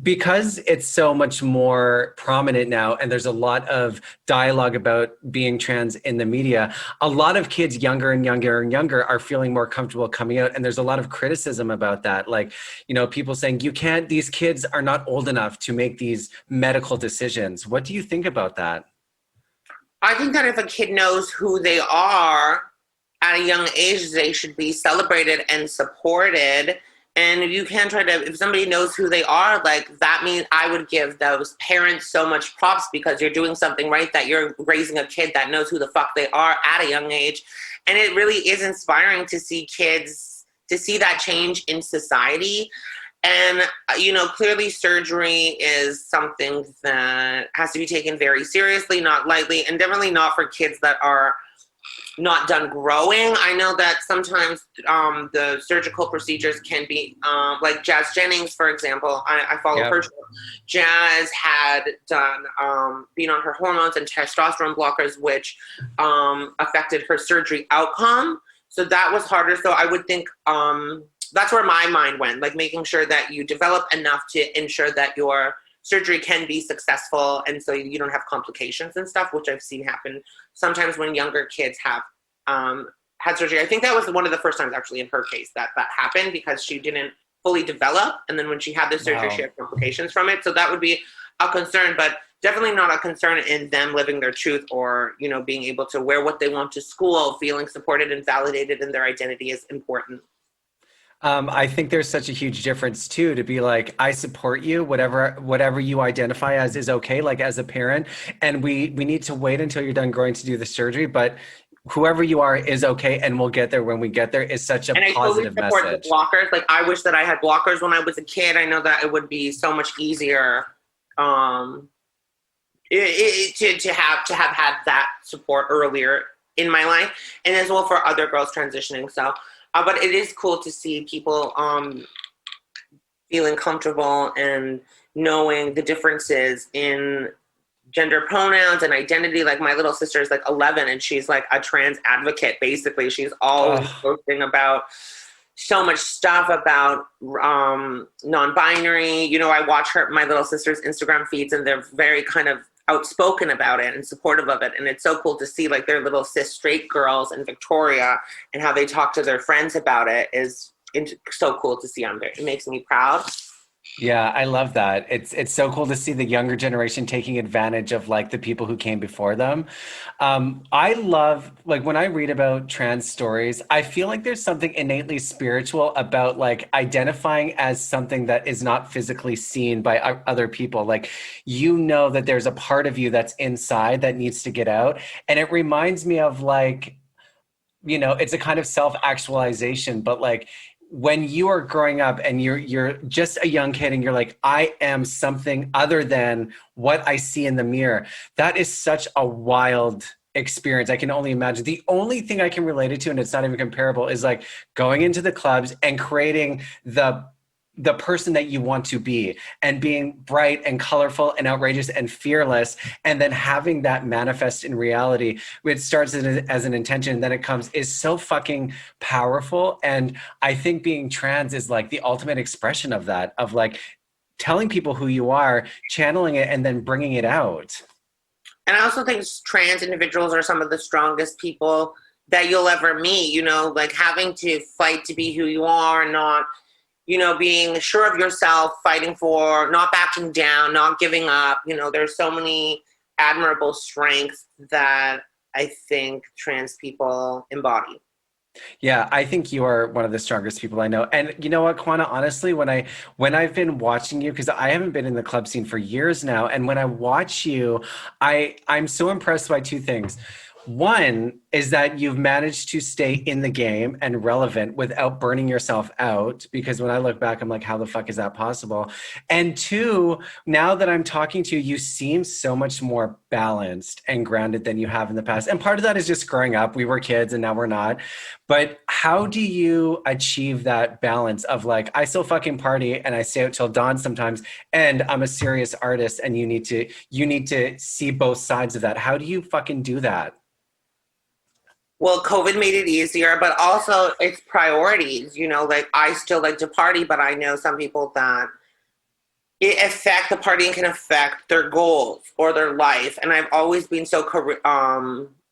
[SPEAKER 1] Because it's so much more prominent now and there's a lot of dialogue about being trans in the media, a lot of kids younger and younger and younger are feeling more comfortable coming out, and there's a lot of criticism about that, like, you know, people saying you can't, these kids are not old enough to make these medical decisions. What do you think about that?
[SPEAKER 2] I think that if a kid knows who they are at a young age, they should be celebrated and supported. And if you can try to, if somebody knows who they are, like that means I would give those parents so much props because you're doing something right, that you're raising a kid that knows who the fuck they are at a young age. And it really is inspiring to see kids, to see that change in society. And, you know, clearly surgery is something that has to be taken very seriously, not lightly, and definitely not for kids that are not done growing. I know that sometimes the surgical procedures can be, like Jazz Jennings, for example, I follow
[SPEAKER 1] Yep.
[SPEAKER 2] her. Jazz had done, been on her hormones and testosterone blockers, which affected her surgery outcome. So that was harder. So I would think that's where my mind went, like making sure that you develop enough to ensure that your surgery can be successful and so you don't have complications and stuff, which I've seen happen sometimes when younger kids have had surgery. I think that was one of the first times actually in her case that happened because she didn't fully develop. And then when she had the surgery, she
[SPEAKER 1] Wow.
[SPEAKER 2] had complications from it. So that would be a concern, but definitely not a concern in them living their truth or, you know, being able to wear what they want to school, feeling supported and validated in their identity is important.
[SPEAKER 1] I think there's such a huge difference too to be like, I support you, whatever you identify as is okay, like as a parent, and we need to wait until you're done growing to do the surgery, but whoever you are is okay, and we'll get there when we get there is such a
[SPEAKER 2] And I totally
[SPEAKER 1] positive
[SPEAKER 2] support the
[SPEAKER 1] message.
[SPEAKER 2] blockers. Like I wish that I had blockers when I was a kid. I know that it would be so much easier um, to have had that support earlier in my life, and as well for other girls transitioning. So, but it is cool to see people feeling comfortable and knowing the differences in gender pronouns and identity. Like my little sister is like 11 and she's like a trans advocate. Basically, she's always
[SPEAKER 1] Oh,
[SPEAKER 2] posting about so much stuff about non-binary. You know, I watch my little sister's Instagram feeds and they're very kind of outspoken about it and supportive of it. And it's so cool to see like their little cis straight girls in Victoria and how they talk to their friends about it is so cool to see on there. It makes me proud.
[SPEAKER 1] yeah, I love that. It's so cool to see the younger generation taking advantage of like the people who came before them. I love like when I read about trans stories, I feel like there's something innately spiritual about like identifying as something that is not physically seen by other people. Like you know that there's a part of you that's inside that needs to get out, and it reminds me of like, you know, it's a kind of self-actualization, but like when you are growing up and you're just a young kid and you're like, I am something other than what I see in the mirror, that is such a wild experience. I can only imagine. The only thing I can relate it to, and it's not even comparable, is like going into the clubs and creating the person that you want to be and being bright and colorful and outrageous and fearless, and then having that manifest in reality, which starts as an intention and then it comes, is so fucking powerful. And I think being trans is like the ultimate expression of that, of like telling people who you are, channeling it, and then bringing it out.
[SPEAKER 2] And I also think trans individuals are some of the strongest people that you'll ever meet, you know, like having to fight to be who you are, not, you know, being sure of yourself, fighting for, not backing down, not giving up. You know, there's so many admirable strengths that I think trans people embody.
[SPEAKER 1] Yeah, I think you are one of the strongest people I know. And you know what, Quanah, honestly, when I've been watching you, because I haven't been in the club scene for years now, and when I watch you, I'm so impressed by two things. One is that you've managed to stay in the game and relevant without burning yourself out. Because when I look back, I'm like, how the fuck is that possible? And two, now that I'm talking to you, you seem so much more balanced and grounded than you have in the past. And part of that is just growing up. We were kids and now we're not. But how do you achieve that balance of like, I still fucking party and I stay out till dawn sometimes, and I'm a serious artist, and you need to see both sides of that. How do you fucking do that?
[SPEAKER 2] Well, COVID made it easier, but also it's priorities, you know, like I still like to party, but I know some people that the partying can affect their goals or their life. And I've always been so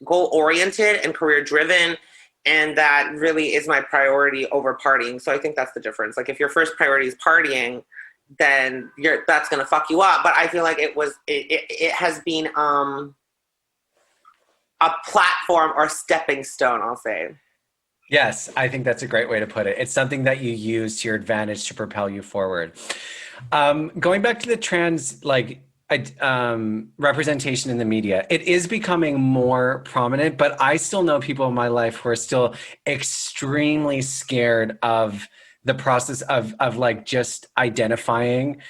[SPEAKER 2] goal oriented and career driven. And that really is my priority over partying. So I think that's the difference. Like if your first priority is partying, then that's going to fuck you up. But I feel like it has been, a platform or stepping stone, I'll say.
[SPEAKER 1] Yes, I think that's a great way to put it. It's something that you use to your advantage to propel you forward. Going back to the trans, representation in the media, it is becoming more prominent, but I still know people in my life who are still extremely scared of the process of like just identifying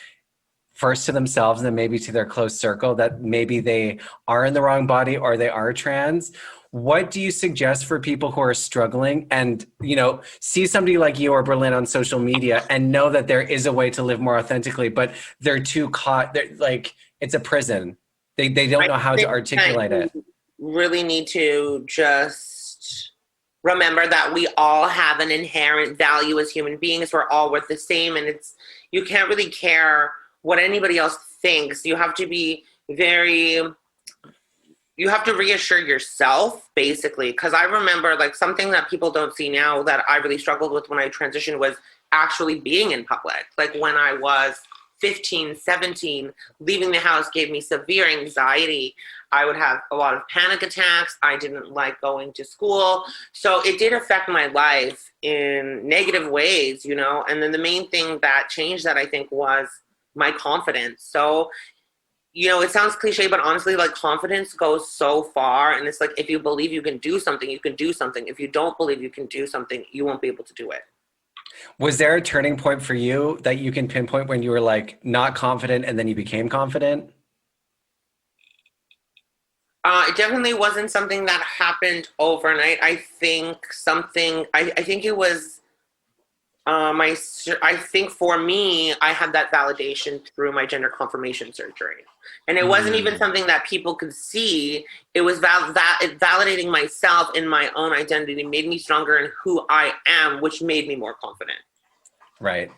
[SPEAKER 1] first to themselves and then maybe to their close circle that maybe they are in the wrong body or they are trans. What do you suggest for people who are struggling and, you know, see somebody like you or Berlin on social media and know that there is a way to live more authentically, but they're too caught, they're like, it's a prison. They don't know how to articulate it.
[SPEAKER 2] Really need to just remember that we all have an inherent value as human beings. We're all worth the same. And you can't really care what anybody else thinks. You have to be you have to reassure yourself, basically. Because I remember like something that people don't see now that I really struggled with when I transitioned was actually being in public. Like when I was 15, 17, leaving the house gave me severe anxiety. I would have a lot of panic attacks. I didn't like going to school. So it did affect my life in negative ways, you know? And then the main thing that changed that, I think, was my confidence. So, you know, it sounds cliche, but honestly, like confidence goes so far. And it's like, if you believe you can do something, you can do something. If you don't believe you can do something, you won't be able to do it.
[SPEAKER 1] Was there a turning point for you that you can pinpoint when you were like not confident and then you became confident?
[SPEAKER 2] It definitely wasn't something that happened overnight. I think I think it was, I think for me, I had that validation through my gender confirmation surgery. And it wasn't even something that people could see. It was validating myself in my own identity, made me stronger in who I am, which made me more confident.
[SPEAKER 1] Right.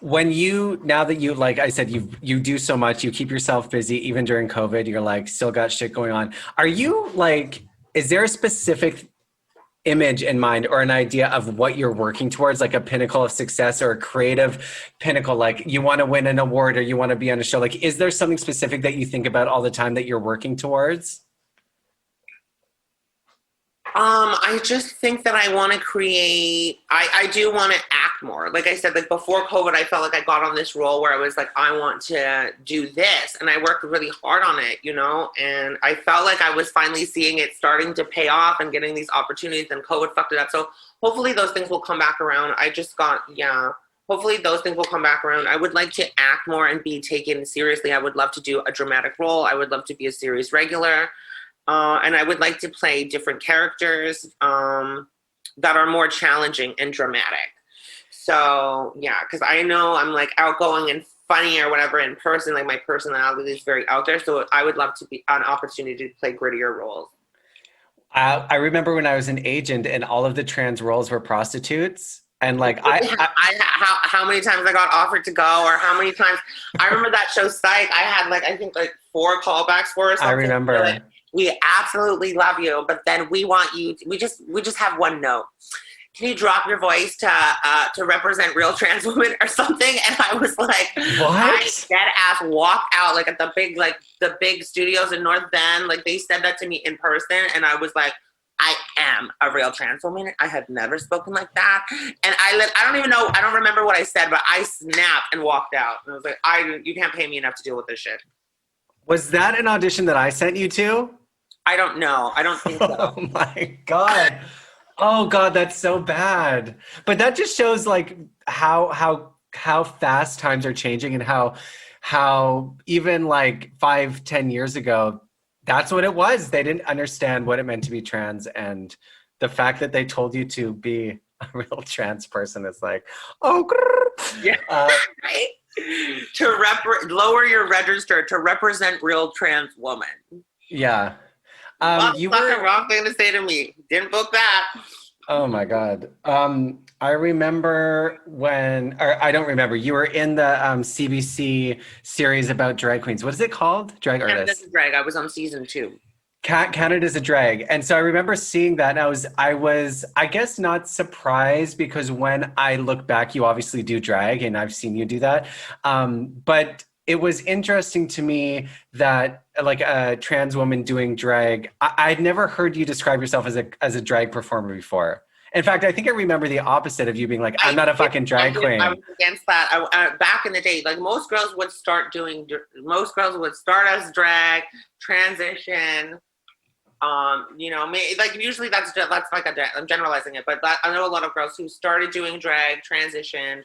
[SPEAKER 1] Now that you, like I said, you do so much, you keep yourself busy, even during COVID, you're like, still got shit going on. Are you like, is there a specific image in mind or an idea of what you're working towards, like a pinnacle of success or a creative pinnacle, like you want to win an award or you want to be on a show? Like, is there something specific that you think about all the time that you're working towards?
[SPEAKER 2] I just think that I want to create, I do want to act more. Like I said, like before COVID, I felt like I got on this role where I was like, I want to do this. And I worked really hard on it, you know, and I felt like I was finally seeing it starting to pay off and getting these opportunities, and COVID fucked it up. So hopefully those things will come back around. Hopefully those things will come back around. I would like to act more and be taken seriously. I would love to do a dramatic role. I would love to be a series regular. And I would like to play different characters that are more challenging and dramatic. So yeah, because I know I'm like outgoing and funny or whatever in person. Like my personality is very out there. So I would love to be an opportunity to play grittier roles.
[SPEAKER 1] I remember when I was an agent and all of the trans roles were prostitutes. And like
[SPEAKER 2] How many times I got offered to go, or how many times I remember that show Psych. I had like I think like 4 callbacks for or something.
[SPEAKER 1] I remember.
[SPEAKER 2] Like, we absolutely love you, but then we want you. We just have one note. Can you drop your voice to represent real trans women or something? And I was like,
[SPEAKER 1] what?
[SPEAKER 2] I dead ass walked out like at the big studios in North Bend. Like they said that to me in person, and I was like, I am a real trans woman. I have never spoken like that. And I don't even know, I don't remember what I said, but I snapped and walked out. And I was like, you can't pay me enough to deal with this shit.
[SPEAKER 1] Was that an audition that I sent you to?
[SPEAKER 2] I don't know. I don't think so.
[SPEAKER 1] Oh my God. Oh God, that's so bad. But that just shows like how fast times are changing, and how even like 5-10 years ago, that's what it was. They didn't understand what it meant to be trans, and the fact that they told you to be a real trans person is like, oh,
[SPEAKER 2] yeah, right. To lower your register to represent real trans woman.
[SPEAKER 1] Yeah.
[SPEAKER 2] You were wrong thing to say to me. Didn't book that.
[SPEAKER 1] Oh my God. I remember I don't remember. You were in the CBC series about drag queens. What is it called? Drag artists.
[SPEAKER 2] Canada's a Drag. I was on season 2.
[SPEAKER 1] Canada's a Drag. And so I remember seeing that, and I was, I guess, not surprised, because when I look back, you obviously do drag, and I've seen you do that. But it was interesting to me that like a trans woman doing drag, I'd never heard you describe yourself as a drag performer before. In fact, I think I remember the opposite of you being like, I'm not a fucking drag queen.
[SPEAKER 2] I was against that. Back in the day, like most girls would start as drag, transition. Like usually that's like I'm generalizing it, but I know a lot of girls who started doing drag, transitioned,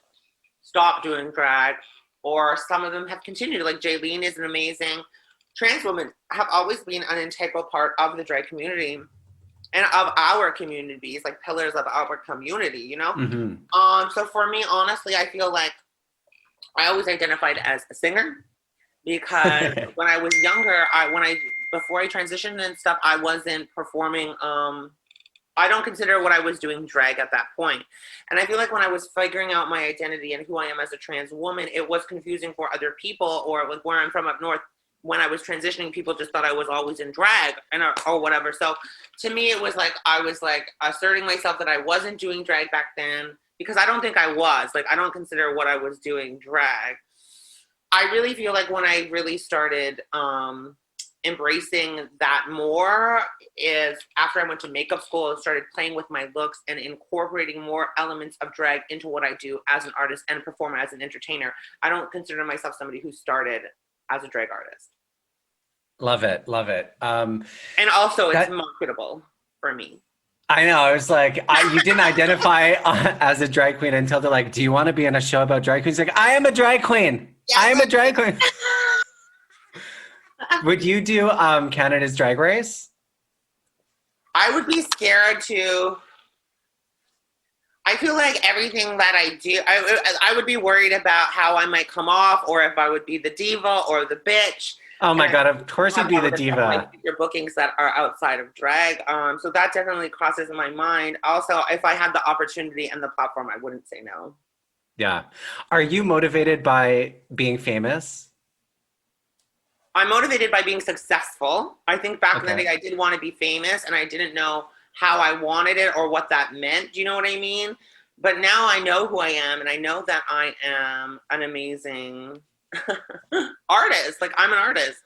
[SPEAKER 2] stopped doing drag, or some of them have continued. Like Jaylene is an amazing trans woman, have always been an integral part of the drag community and of our communities, like pillars of our community, you know?
[SPEAKER 1] Mm-hmm.
[SPEAKER 2] So for me, honestly, I feel like I always identified as a singer, because when I was younger, before I transitioned and stuff, I wasn't performing. I don't consider what I was doing drag at that point. And I feel like when I was figuring out my identity and who I am as a trans woman, it was confusing for other people, or like where I'm from up north, when I was transitioning, people just thought I was always in drag or whatever. So to me, it was like, I was like asserting myself that I wasn't doing drag back then, because I don't think I was. Like, I don't consider what I was doing drag. I really feel like when I really started embracing that more is after I went to makeup school and started playing with my looks and incorporating more elements of drag into what I do as an artist and performer, as an entertainer. I don't consider myself somebody who started as a drag artist.
[SPEAKER 1] Love it. Love it.
[SPEAKER 2] And also it's marketable for me.
[SPEAKER 1] I know. I was like, you didn't identify as a drag queen until they're like, do you want to be in a show about drag queens? Like, I am a drag queen. Yes. I am a drag queen. Would you do Canada's Drag Race?
[SPEAKER 2] I would be scared to. I feel like everything that I do, I would be worried about how I might come off, or if I would be the diva or the bitch.
[SPEAKER 1] Oh my God, of course you'd be the diva.
[SPEAKER 2] Your bookings that are outside of drag. So that definitely crosses my mind. Also, if I had the opportunity and the platform, I wouldn't say no.
[SPEAKER 1] Yeah. Are you motivated by being famous?
[SPEAKER 2] I'm motivated by being successful. I think back in the day, I did want to be famous, and I didn't know how I wanted it or what that meant. Do you know what I mean? But now I know who I am, and I know that I am an amazing artist. Like, I'm an artist.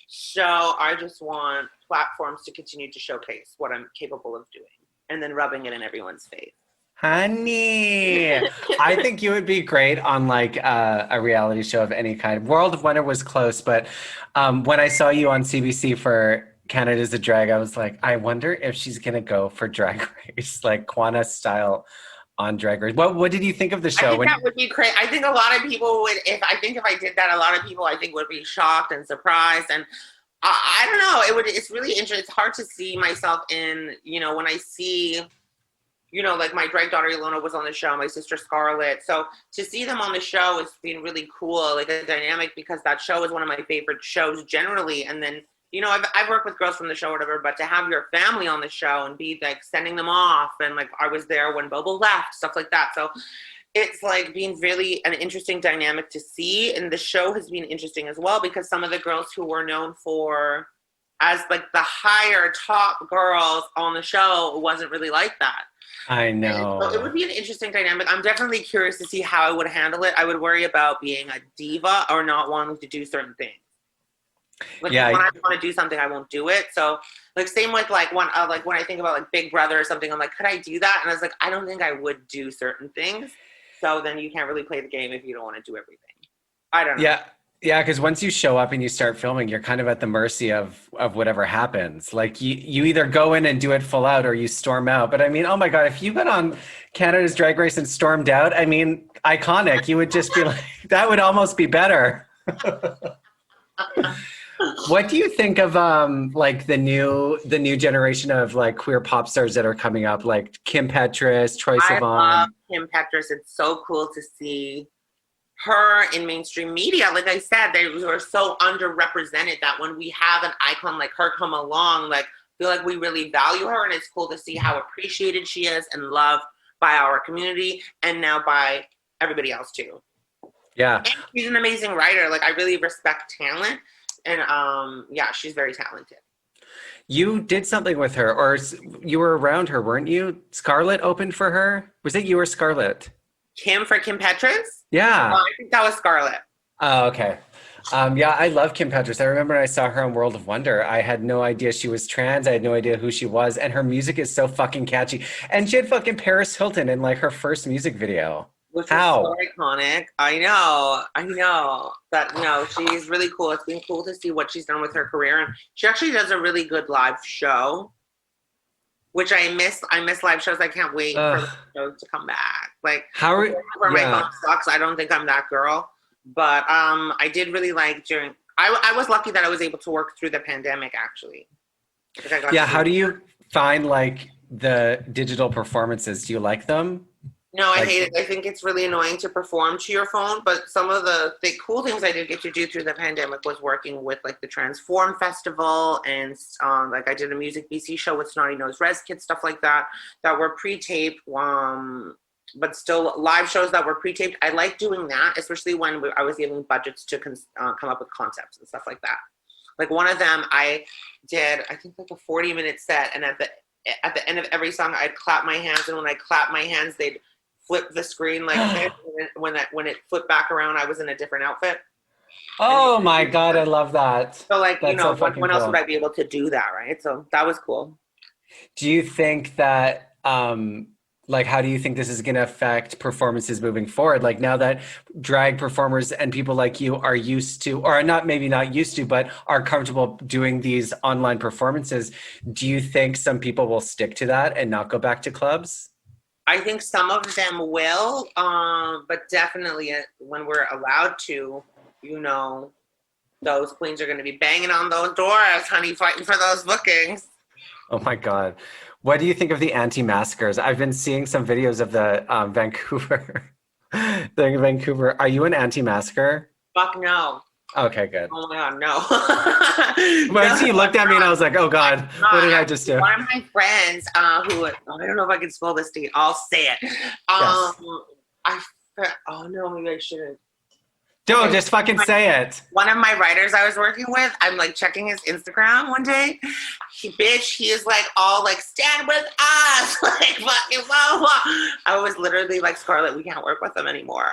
[SPEAKER 2] So I just want platforms to continue to showcase what I'm capable of doing, and then rubbing it in everyone's face.
[SPEAKER 1] Honey, I think you would be great on like a reality show of any kind. World of Wonder was close, but when I saw you on CBC for Canada's a Drag, I was like, I wonder if she's gonna go for Drag Race, like Quanah style on Drag Race. What did you think of the show?
[SPEAKER 2] I think that would be great. I think a lot of people would, if I did that, a lot of people I think would be shocked and surprised. And I don't know. It's really interesting. It's hard to see myself in, when I see, like my drag daughter Ilona was on the show, my sister Scarlett. So to see them on the show has been really cool, like a dynamic, because that show is one of my favorite shows generally. And then, I've worked with girls from the show or whatever, but to have your family on the show and be like sending them off, and like I was there when Bobo left, stuff like that. So it's like been really an interesting dynamic to see. And the show has been interesting as well, because some of the girls who were known for as like the higher top girls on the show, it wasn't really like that.
[SPEAKER 1] I know.
[SPEAKER 2] So it would be an interesting dynamic. I'm definitely curious to see how I would handle it. I would worry about being a diva or not wanting to do certain things. Like when I want to do something, I won't do it. So like same with like when I think about like Big Brother or something, I'm like, could I do that? And I was like, I don't think I would do certain things. So then you can't really play the game if you don't want to do everything. I don't know.
[SPEAKER 1] Yeah, because once you show up and you start filming, you're kind of at the mercy of whatever happens. Like you either go in and do it full out or you storm out. But I mean, oh my God, if you got on Canada's Drag Race and stormed out, I mean, iconic. You would just be like, that would almost be better. What do you think of like the new generation of like queer pop stars that are coming up, like Kim Petras, Troye Sivan?
[SPEAKER 2] I love Kim Petras. It's so cool to see her in mainstream media. Like I said, they were so underrepresented that when we have an icon like her come along, like I feel like we really value her, and it's cool to see how appreciated she is and loved by our community and now by everybody else too.
[SPEAKER 1] Yeah.
[SPEAKER 2] And she's an amazing writer. Like I really respect talent. And she's very talented.
[SPEAKER 1] You did something with her, or you were around her, weren't you? Scarlett opened for her? Was it you or Scarlett?
[SPEAKER 2] Kim Petras?
[SPEAKER 1] Yeah.
[SPEAKER 2] I think that was Scarlett.
[SPEAKER 1] Oh, okay. I love Kim Petras. I remember when I saw her on World of Wonder, I had no idea she was trans. I had no idea who she was. And her music is so fucking catchy. And she had fucking Paris Hilton in like her first music video.
[SPEAKER 2] Which is so iconic. I know. But no, she's really cool. It's been cool to see what she's done with her career. And she actually does a really good live show, which I miss. I miss live shows. I can't wait for the shows to come back. Like, where my mom sucks, I don't think I'm that girl. But I did really like I was lucky that I was able to work through the pandemic, actually.
[SPEAKER 1] How do you find like the digital performances? Do you like them?
[SPEAKER 2] No, I hate it. I think it's really annoying to perform to your phone, but some of the cool things I did get to do through the pandemic was working with like the Transform Festival, and like I did a Music BC show with Snotty Nose Res Kids, stuff like that were pre-taped, but still live shows that were pre-taped. I like doing that, especially when I was given budgets to come up with concepts and stuff like that. Like one of them I did, I think like a 40-minute set, and at the end of every song I'd clap my hands, and when I clap my hands they'd flip the screen like this. When it flipped back around, I was in a different outfit.
[SPEAKER 1] Oh my God, I love that.
[SPEAKER 2] So like, when else would I be able to do that, right? So that was cool.
[SPEAKER 1] Do you think that, like, how do you think this is going to affect performances moving forward? Like now that drag performers and people like you are used to, or maybe not used to, but are comfortable doing these online performances, do you think some people will stick to that and not go back to clubs?
[SPEAKER 2] I think some of them will, but definitely when we're allowed to, those queens are going to be banging on those doors, honey, fighting for those bookings.
[SPEAKER 1] Oh my God. What do you think of the anti-maskers? I've been seeing some videos of the Vancouver. Are you an anti-masker?
[SPEAKER 2] Fuck no.
[SPEAKER 1] Okay, good.
[SPEAKER 2] Oh my God, no.
[SPEAKER 1] Once you looked at me and I was like, oh God, what did I just do?
[SPEAKER 2] One of my friends I don't know if I can spell this to you. I'll say it. Maybe I shouldn't.
[SPEAKER 1] Don't just fucking say it.
[SPEAKER 2] One of my writers I was working with, I'm like checking his Instagram one day. He is like all like, stand with us, like fucking blah, blah. I was literally like, Scarlett, we can't work with them anymore.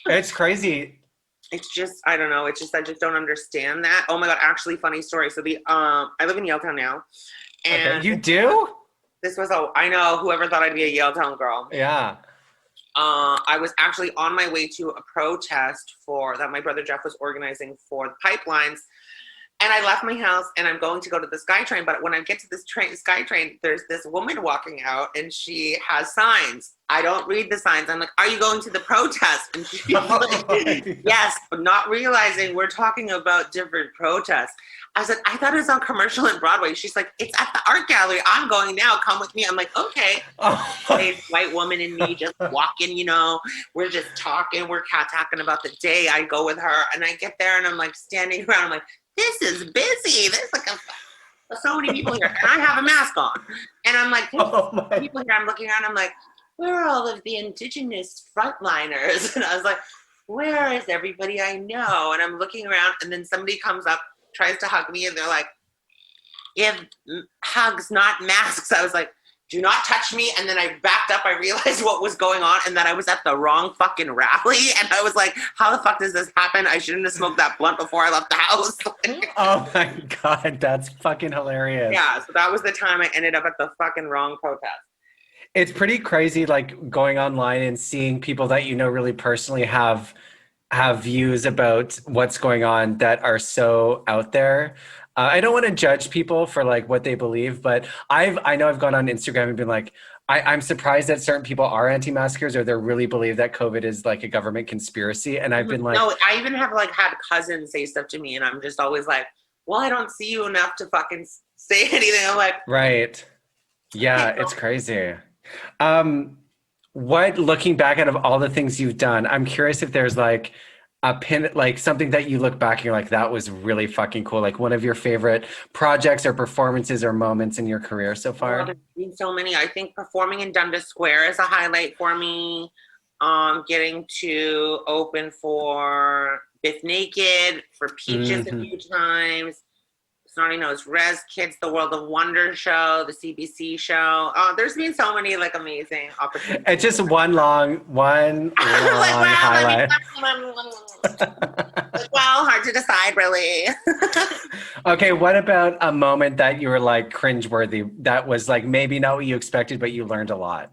[SPEAKER 1] It's crazy.
[SPEAKER 2] It's just, I don't know. It's just, I just don't understand that. Oh my God, actually funny story. So I live in Yaletown now. And
[SPEAKER 1] okay. You do?
[SPEAKER 2] I know, whoever thought I'd be a Yaletown girl.
[SPEAKER 1] Yeah.
[SPEAKER 2] I was actually on my way to a protest that my brother Jeff was organizing for the pipelines. And I left my house and I'm going to go to the SkyTrain. But when I get to this SkyTrain, there's this woman walking out and she has signs. I don't read the signs. I'm like, are you going to the protest? And she's like, yes, but not realizing we're talking about different protests. I was like, I thought it was on Commercial and Broadway. She's like, it's at the art gallery. I'm going now. Come with me. I'm like, okay. This white woman and me just walking, we're just talking. We're talking about the day. I go with her and I get there and I'm like standing around. I'm like, this is busy. There's like so many people here. And I have a mask on. And I'm like, people here. I'm looking around. I'm like, where are all of the indigenous frontliners? And I was like, where is everybody I know? And I'm looking around and then somebody comes up, tries to hug me. And they're like, give hugs, not masks. I was like, do not touch me. And then I backed up. I realized what was going on and that I was at the wrong fucking rally. And I was like, how the fuck does this happen? I shouldn't have smoked that blunt before I left the house.
[SPEAKER 1] Oh my God, that's fucking hilarious.
[SPEAKER 2] Yeah, so that was the time I ended up at the fucking wrong protest.
[SPEAKER 1] It's pretty crazy, like going online and seeing people that really personally have views about what's going on that are so out there. I don't want to judge people for like what they believe, but I know I've gone on Instagram and been like, I'm surprised that certain people are anti-maskers or they really believe that COVID is like a government conspiracy. And I've been like,
[SPEAKER 2] no, I even have like had cousins say stuff to me and I'm just always like, well, I don't see you enough to fucking say anything. I'm like,
[SPEAKER 1] right. Yeah, it's crazy. What, looking back out of all the things you've done, I'm curious if there's like a pin, like something that you look back and you're like, that was really fucking cool. Like one of your favorite projects or performances or moments in your career so far?
[SPEAKER 2] There's been so many. I think performing in Dundas Square is a highlight for me. Getting to open for Biff Naked, for Peaches a few times. Snotty Nose Res Kids, the World of Wonder show, the CBC show. There's been so many like amazing opportunities.
[SPEAKER 1] It's just one long highlight.
[SPEAKER 2] Well, hard to decide, really.
[SPEAKER 1] Okay, what about a moment that you were like cringeworthy that was like maybe not what you expected, but you learned a lot?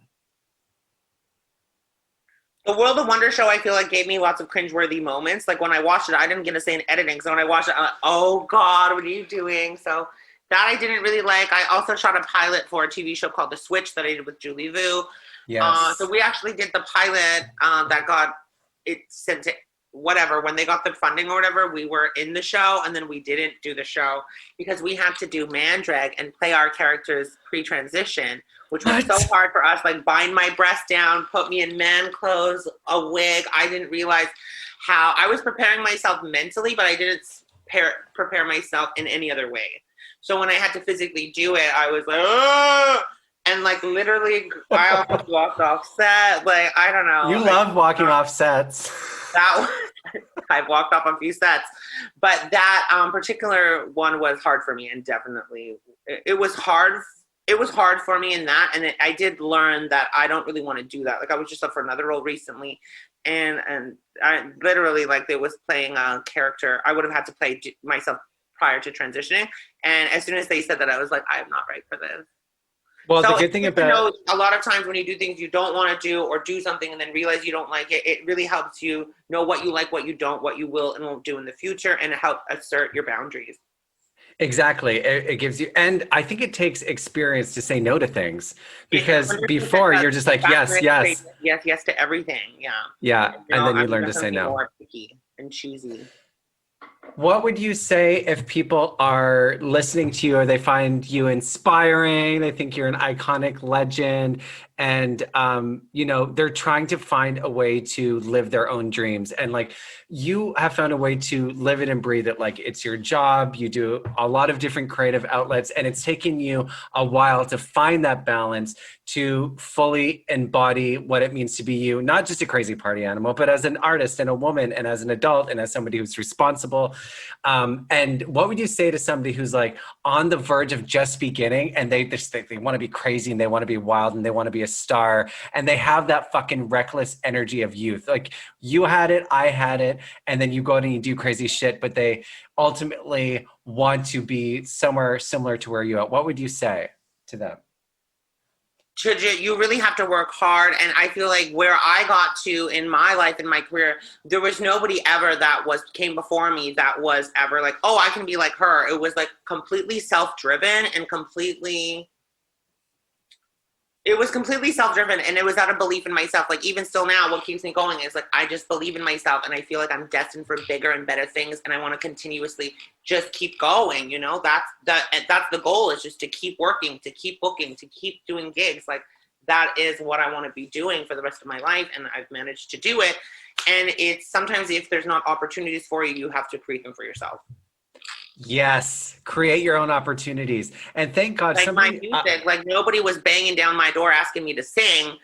[SPEAKER 2] The World of Wonder show, I feel like, gave me lots of cringeworthy moments. Like, when I watched it, I didn't get to say in editing. So when I watched it, I'm like, oh, God, what are you doing? So that I didn't really like. I also shot a pilot for a TV show called The Switch that I did with Julie Vu.
[SPEAKER 1] Yes.
[SPEAKER 2] So we actually did the pilot that got it sent to whatever. When they got the funding or whatever, we were in the show, and then we didn't do the show because we had to do man drag and play our characters pre-transition, which was so hard for us, like bind my breast down, put me in man clothes, a wig. I didn't realize how I was preparing myself mentally, but I didn't prepare myself in any other way. So when I had to physically do it, I was like, oh! And like literally, I almost walked off set. Like, I don't know.
[SPEAKER 1] You love walking off sets.
[SPEAKER 2] I've walked off a few sets, but that particular one was hard for me, and definitely it was hard. It was hard for me in that, and I did learn that I don't really want to do that. Like I was just up for another role recently, and I literally like they was playing a character I would have had to play myself prior to transitioning, and as soon as they said that, I was like, I am not right for this.
[SPEAKER 1] Well, so the good thing about
[SPEAKER 2] a lot of times when you do things you don't want to do or do something and then realize you don't like it, it really helps you know what you like, what you don't, what you will and won't do in the future, and help assert your boundaries.
[SPEAKER 1] Exactly. It gives you, and I think it takes experience to say no to things, because before you're just like, yes
[SPEAKER 2] to everything. Yeah.
[SPEAKER 1] Yeah. And then you learn to say no.
[SPEAKER 2] More picky and choosy.
[SPEAKER 1] What would you say if people are listening to you or they find you inspiring, they think you're an iconic legend, and they're trying to find a way to live their own dreams, and like you have found a way to live it and breathe it, like it's your job, you do a lot of different creative outlets, and it's taken you a while to find that balance to fully embody what it means to be you, not just a crazy party animal, but as an artist and a woman and as an adult and as somebody who's responsible. And what would you say to somebody who's like on the verge of just beginning, and they want to be crazy and they want to be wild and they want to be a star, and they have that fucking reckless energy of youth? Like you had it, I had it, and then you go out and you do crazy shit, but they ultimately want to be somewhere similar to where you are. What would you say to them?
[SPEAKER 2] you really have to work hard. And I feel like where I got to in my life, in my career, there was nobody ever that came before me that was ever like, oh, I can be like her. It was like completely self-driven and it was completely self-driven, and it was out of belief in myself. Like, even still now, what keeps me going is like, I just believe in myself, and I feel like I'm destined for bigger and better things, and I want to continuously just keep going. You know, that's the goal, is just to keep working, to keep booking, to keep doing gigs. Like, that is what I want to be doing for the rest of my life, and I've managed to do it. And it's sometimes, if there's not opportunities for you, you have to create them for yourself.
[SPEAKER 1] Yes, create your own opportunities. And thank God
[SPEAKER 2] Like my
[SPEAKER 1] somebody
[SPEAKER 2] music, like nobody was banging down my door asking me to sing.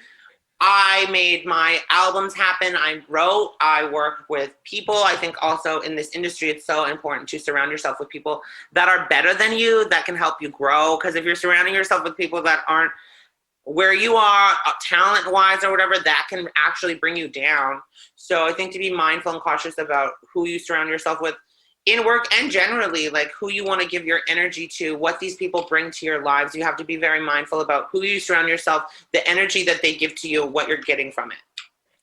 [SPEAKER 2] I made my albums happen. I wrote, I worked with people. I think also in this industry, it's so important to surround yourself with people that are better than you, that can help you grow. Because if you're surrounding yourself with people that aren't where you are talent-wise or whatever, that can actually bring you down. So I think to be mindful and cautious about who you surround yourself with in work, and generally, like who you want to give your energy to, what these people bring to your lives. You have to be very mindful about who you surround yourself, the energy that they give to you, what you're getting from it.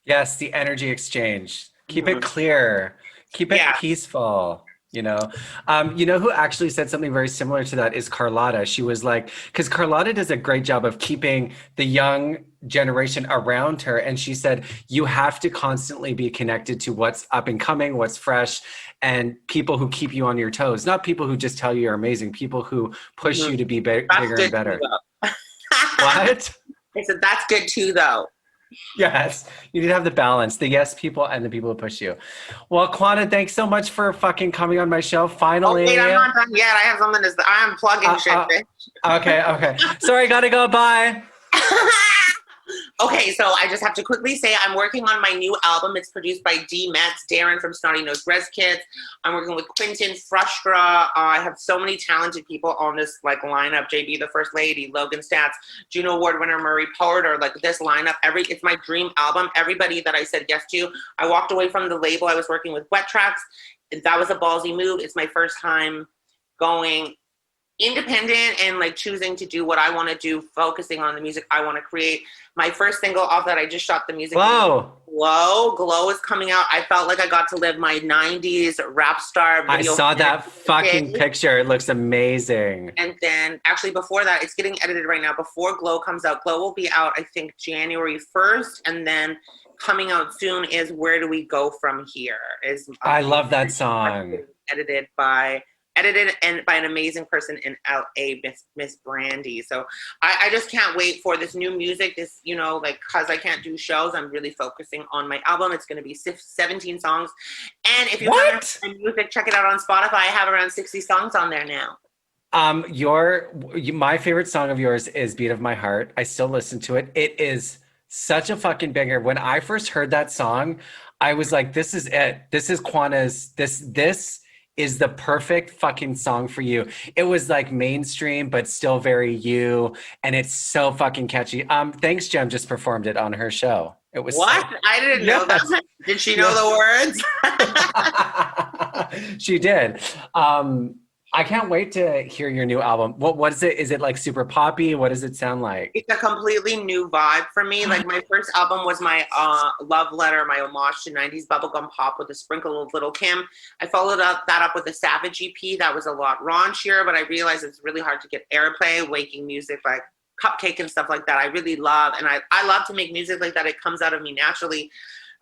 [SPEAKER 1] Yes, the energy exchange. Keep it clear. Keep it
[SPEAKER 2] Yeah.
[SPEAKER 1] peaceful. Who actually said something very similar to that is Carlotta. She was like, because Carlotta does a great job of keeping the young generation around her. And she said, you have to constantly be connected to what's up and coming, what's fresh, and people who keep you on your toes. Not people who just tell you you're amazing, people who push you to be bigger and better. What?
[SPEAKER 2] I said, that's good too, though.
[SPEAKER 1] Yes, you need to have the balance, the yes people and the people who push you. Well, Quanah, thanks so much for fucking coming on my show. Finally.
[SPEAKER 2] Oh, wait, I'm not done yet. I have something to say. I'm plugging shit, bitch.
[SPEAKER 1] Okay. Sorry, gotta go. Bye.
[SPEAKER 2] Okay, so I just have to quickly say I'm working on my new album. It's produced by D. Metz, Darren from Snotty Nose Res Kids. I'm working with Quinton, Frushtra. I have so many talented people on this like lineup. JB, the First Lady, Logan Stats, Juno Award winner Murray Porter. Like this lineup, it's my dream album. Everybody that I said yes to, I walked away from the label. I was working with Wet Tracks. That was a ballsy move. It's my first time going independent and like choosing to do what I want to do, focusing on the music I want to create. My first single off that I just shot the music. Glow is coming out. I felt like I got to live my 90s rap star video.
[SPEAKER 1] I saw that fucking picture. It looks amazing.
[SPEAKER 2] And then actually before that, it's getting edited right now. Before Glow comes out, Glow will be out, I think, January 1st. And then coming out soon is Where Do We Go From Here?
[SPEAKER 1] I love that song.
[SPEAKER 2] Edited and by an amazing person in LA, Miss Brandy. So I just can't wait for this new music. This, because I can't do shows, I'm really focusing on my album. It's going to be 17 songs. And if you haven't heard my music, check it out on Spotify. I have around 60 songs on there now.
[SPEAKER 1] My favorite song of yours is Beat of My Heart. I still listen to it. It is such a fucking banger. When I first heard that song, I was like, this is it. This is Quanah's, this is the perfect fucking song for you. It was like mainstream, but still very you. And it's so fucking catchy. Thanks, Jem just performed it on her show. It was
[SPEAKER 2] what? I didn't know that. Did she know the
[SPEAKER 1] words? She did. I can't wait to hear your new album. What is it? Is it like super poppy? What does it sound like?
[SPEAKER 2] It's a completely new vibe for me. Like my first album was my love letter, my homage to 90s bubblegum pop with a sprinkle of Little Kim. I followed that up with a Savage EP that was a lot raunchier, but I realized it's really hard to get airplay, waking music like Cupcake and stuff like that. I really love, and I love to make music like that. It comes out of me naturally.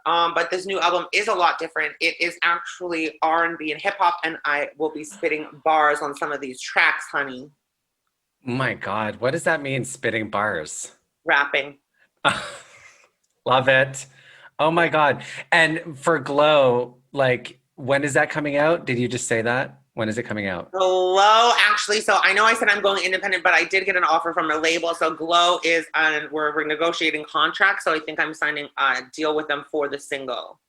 [SPEAKER 2] But this new album is a lot different. It is actually R&B and hip hop, and I will be spitting bars on some of these tracks, honey.
[SPEAKER 1] Oh my God. What does that mean, spitting bars?
[SPEAKER 2] Rapping.
[SPEAKER 1] Love it. Oh my God. And for Glow, like, when is that coming out? Did you just say that? When is it coming out?
[SPEAKER 2] Glow, actually, so I know I said I'm going independent, but I did get an offer from a label. So Glow is we're negotiating contracts. So I think I'm signing a deal with them for the single.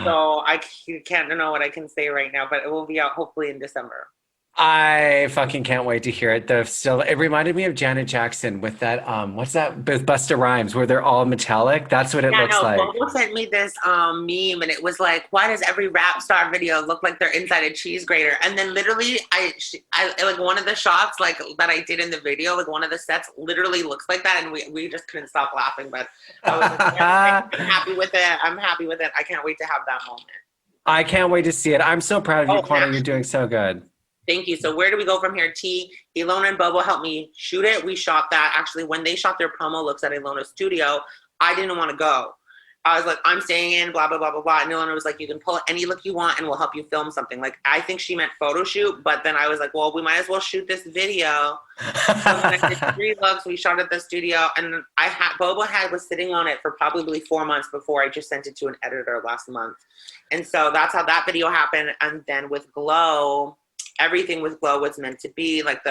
[SPEAKER 2] So I can't know what I can say right now, but it will be out hopefully in December.
[SPEAKER 1] I fucking can't wait to hear it. It reminded me of Janet Jackson with that what's that with Busta Rhymes where they're all metallic. That's what it
[SPEAKER 2] Yeah,
[SPEAKER 1] looks
[SPEAKER 2] no,
[SPEAKER 1] like.
[SPEAKER 2] Bobo sent me this meme and it was like, why does every rap star video look like they're inside a cheese grater? And then literally I like one of the shots like that I did in the video, like one of the sets literally looks like that and we just couldn't stop laughing. But I was like, yeah, I'm happy with it. I'm happy with it. I can't wait to have that moment.
[SPEAKER 1] I can't wait to see it. I'm so proud of you,
[SPEAKER 2] Oh,
[SPEAKER 1] Quanah. You're doing so good.
[SPEAKER 2] thank you. So where do we go from here? Ilona and Bobo helped me shoot it. We shot that. Actually, when they shot their promo looks at Ilona's studio, I didn't want to go. I was like, I'm staying in, blah, blah, blah, blah, blah. And Ilona was like, you can pull any look you want and we'll help you film something. Like, I think she meant photo shoot, but then I was like, well, we might as well shoot this video. So when I did 3 looks, we shot at the studio and Bobo was sitting on it for probably 4 months before I just sent it to an editor last month. And so that's how that video happened. And then with Glow, everything with Glow was meant to be. Like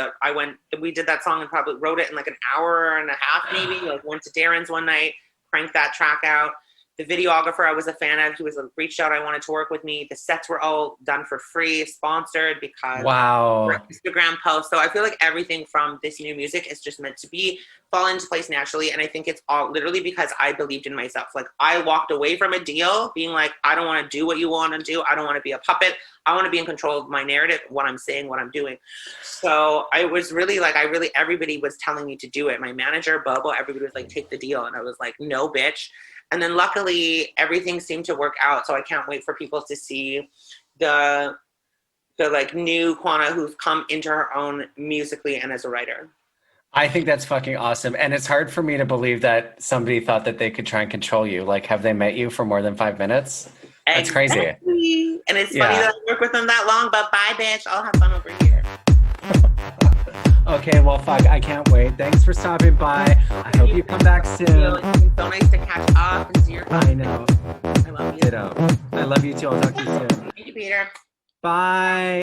[SPEAKER 2] we did that song and probably wrote it in like an hour and a half maybe. Like went to Darren's one night, cranked that track out. The videographer I was a fan of, he was reached out, I wanted to work with me. The sets were all done for free, sponsored because
[SPEAKER 1] wow.
[SPEAKER 2] Instagram posts. So I feel like everything from this new music is just meant to fall into place naturally. And I think it's all literally because I believed in myself. Like I walked away from a deal being like, I don't want to do what you want to do. I don't want to be a puppet. I want to be in control of my narrative, what I'm saying, what I'm doing. So I was really like, everybody was telling me to do it. My manager, Bobo, everybody was like, take the deal. And I was like, no, bitch. And then luckily everything seemed to work out. So I can't wait for people to see the like new Quanah who's come into her own musically and as a writer.
[SPEAKER 1] I think that's fucking awesome. And it's hard for me to believe that somebody thought that they could try and control you. Like, have they met you for more than 5 minutes? That's crazy.
[SPEAKER 2] And it's funny that I work with them that long, but bye, bitch. I'll have fun over here.
[SPEAKER 1] Okay, well, fuck, I can't wait. Thanks for stopping by. I hope you come back soon.
[SPEAKER 2] It's been so nice to catch up and see your
[SPEAKER 1] I know.
[SPEAKER 2] I love you.
[SPEAKER 1] Ditto. I love you too. I'll talk to you soon.
[SPEAKER 2] Thank you, Peter.
[SPEAKER 1] Bye.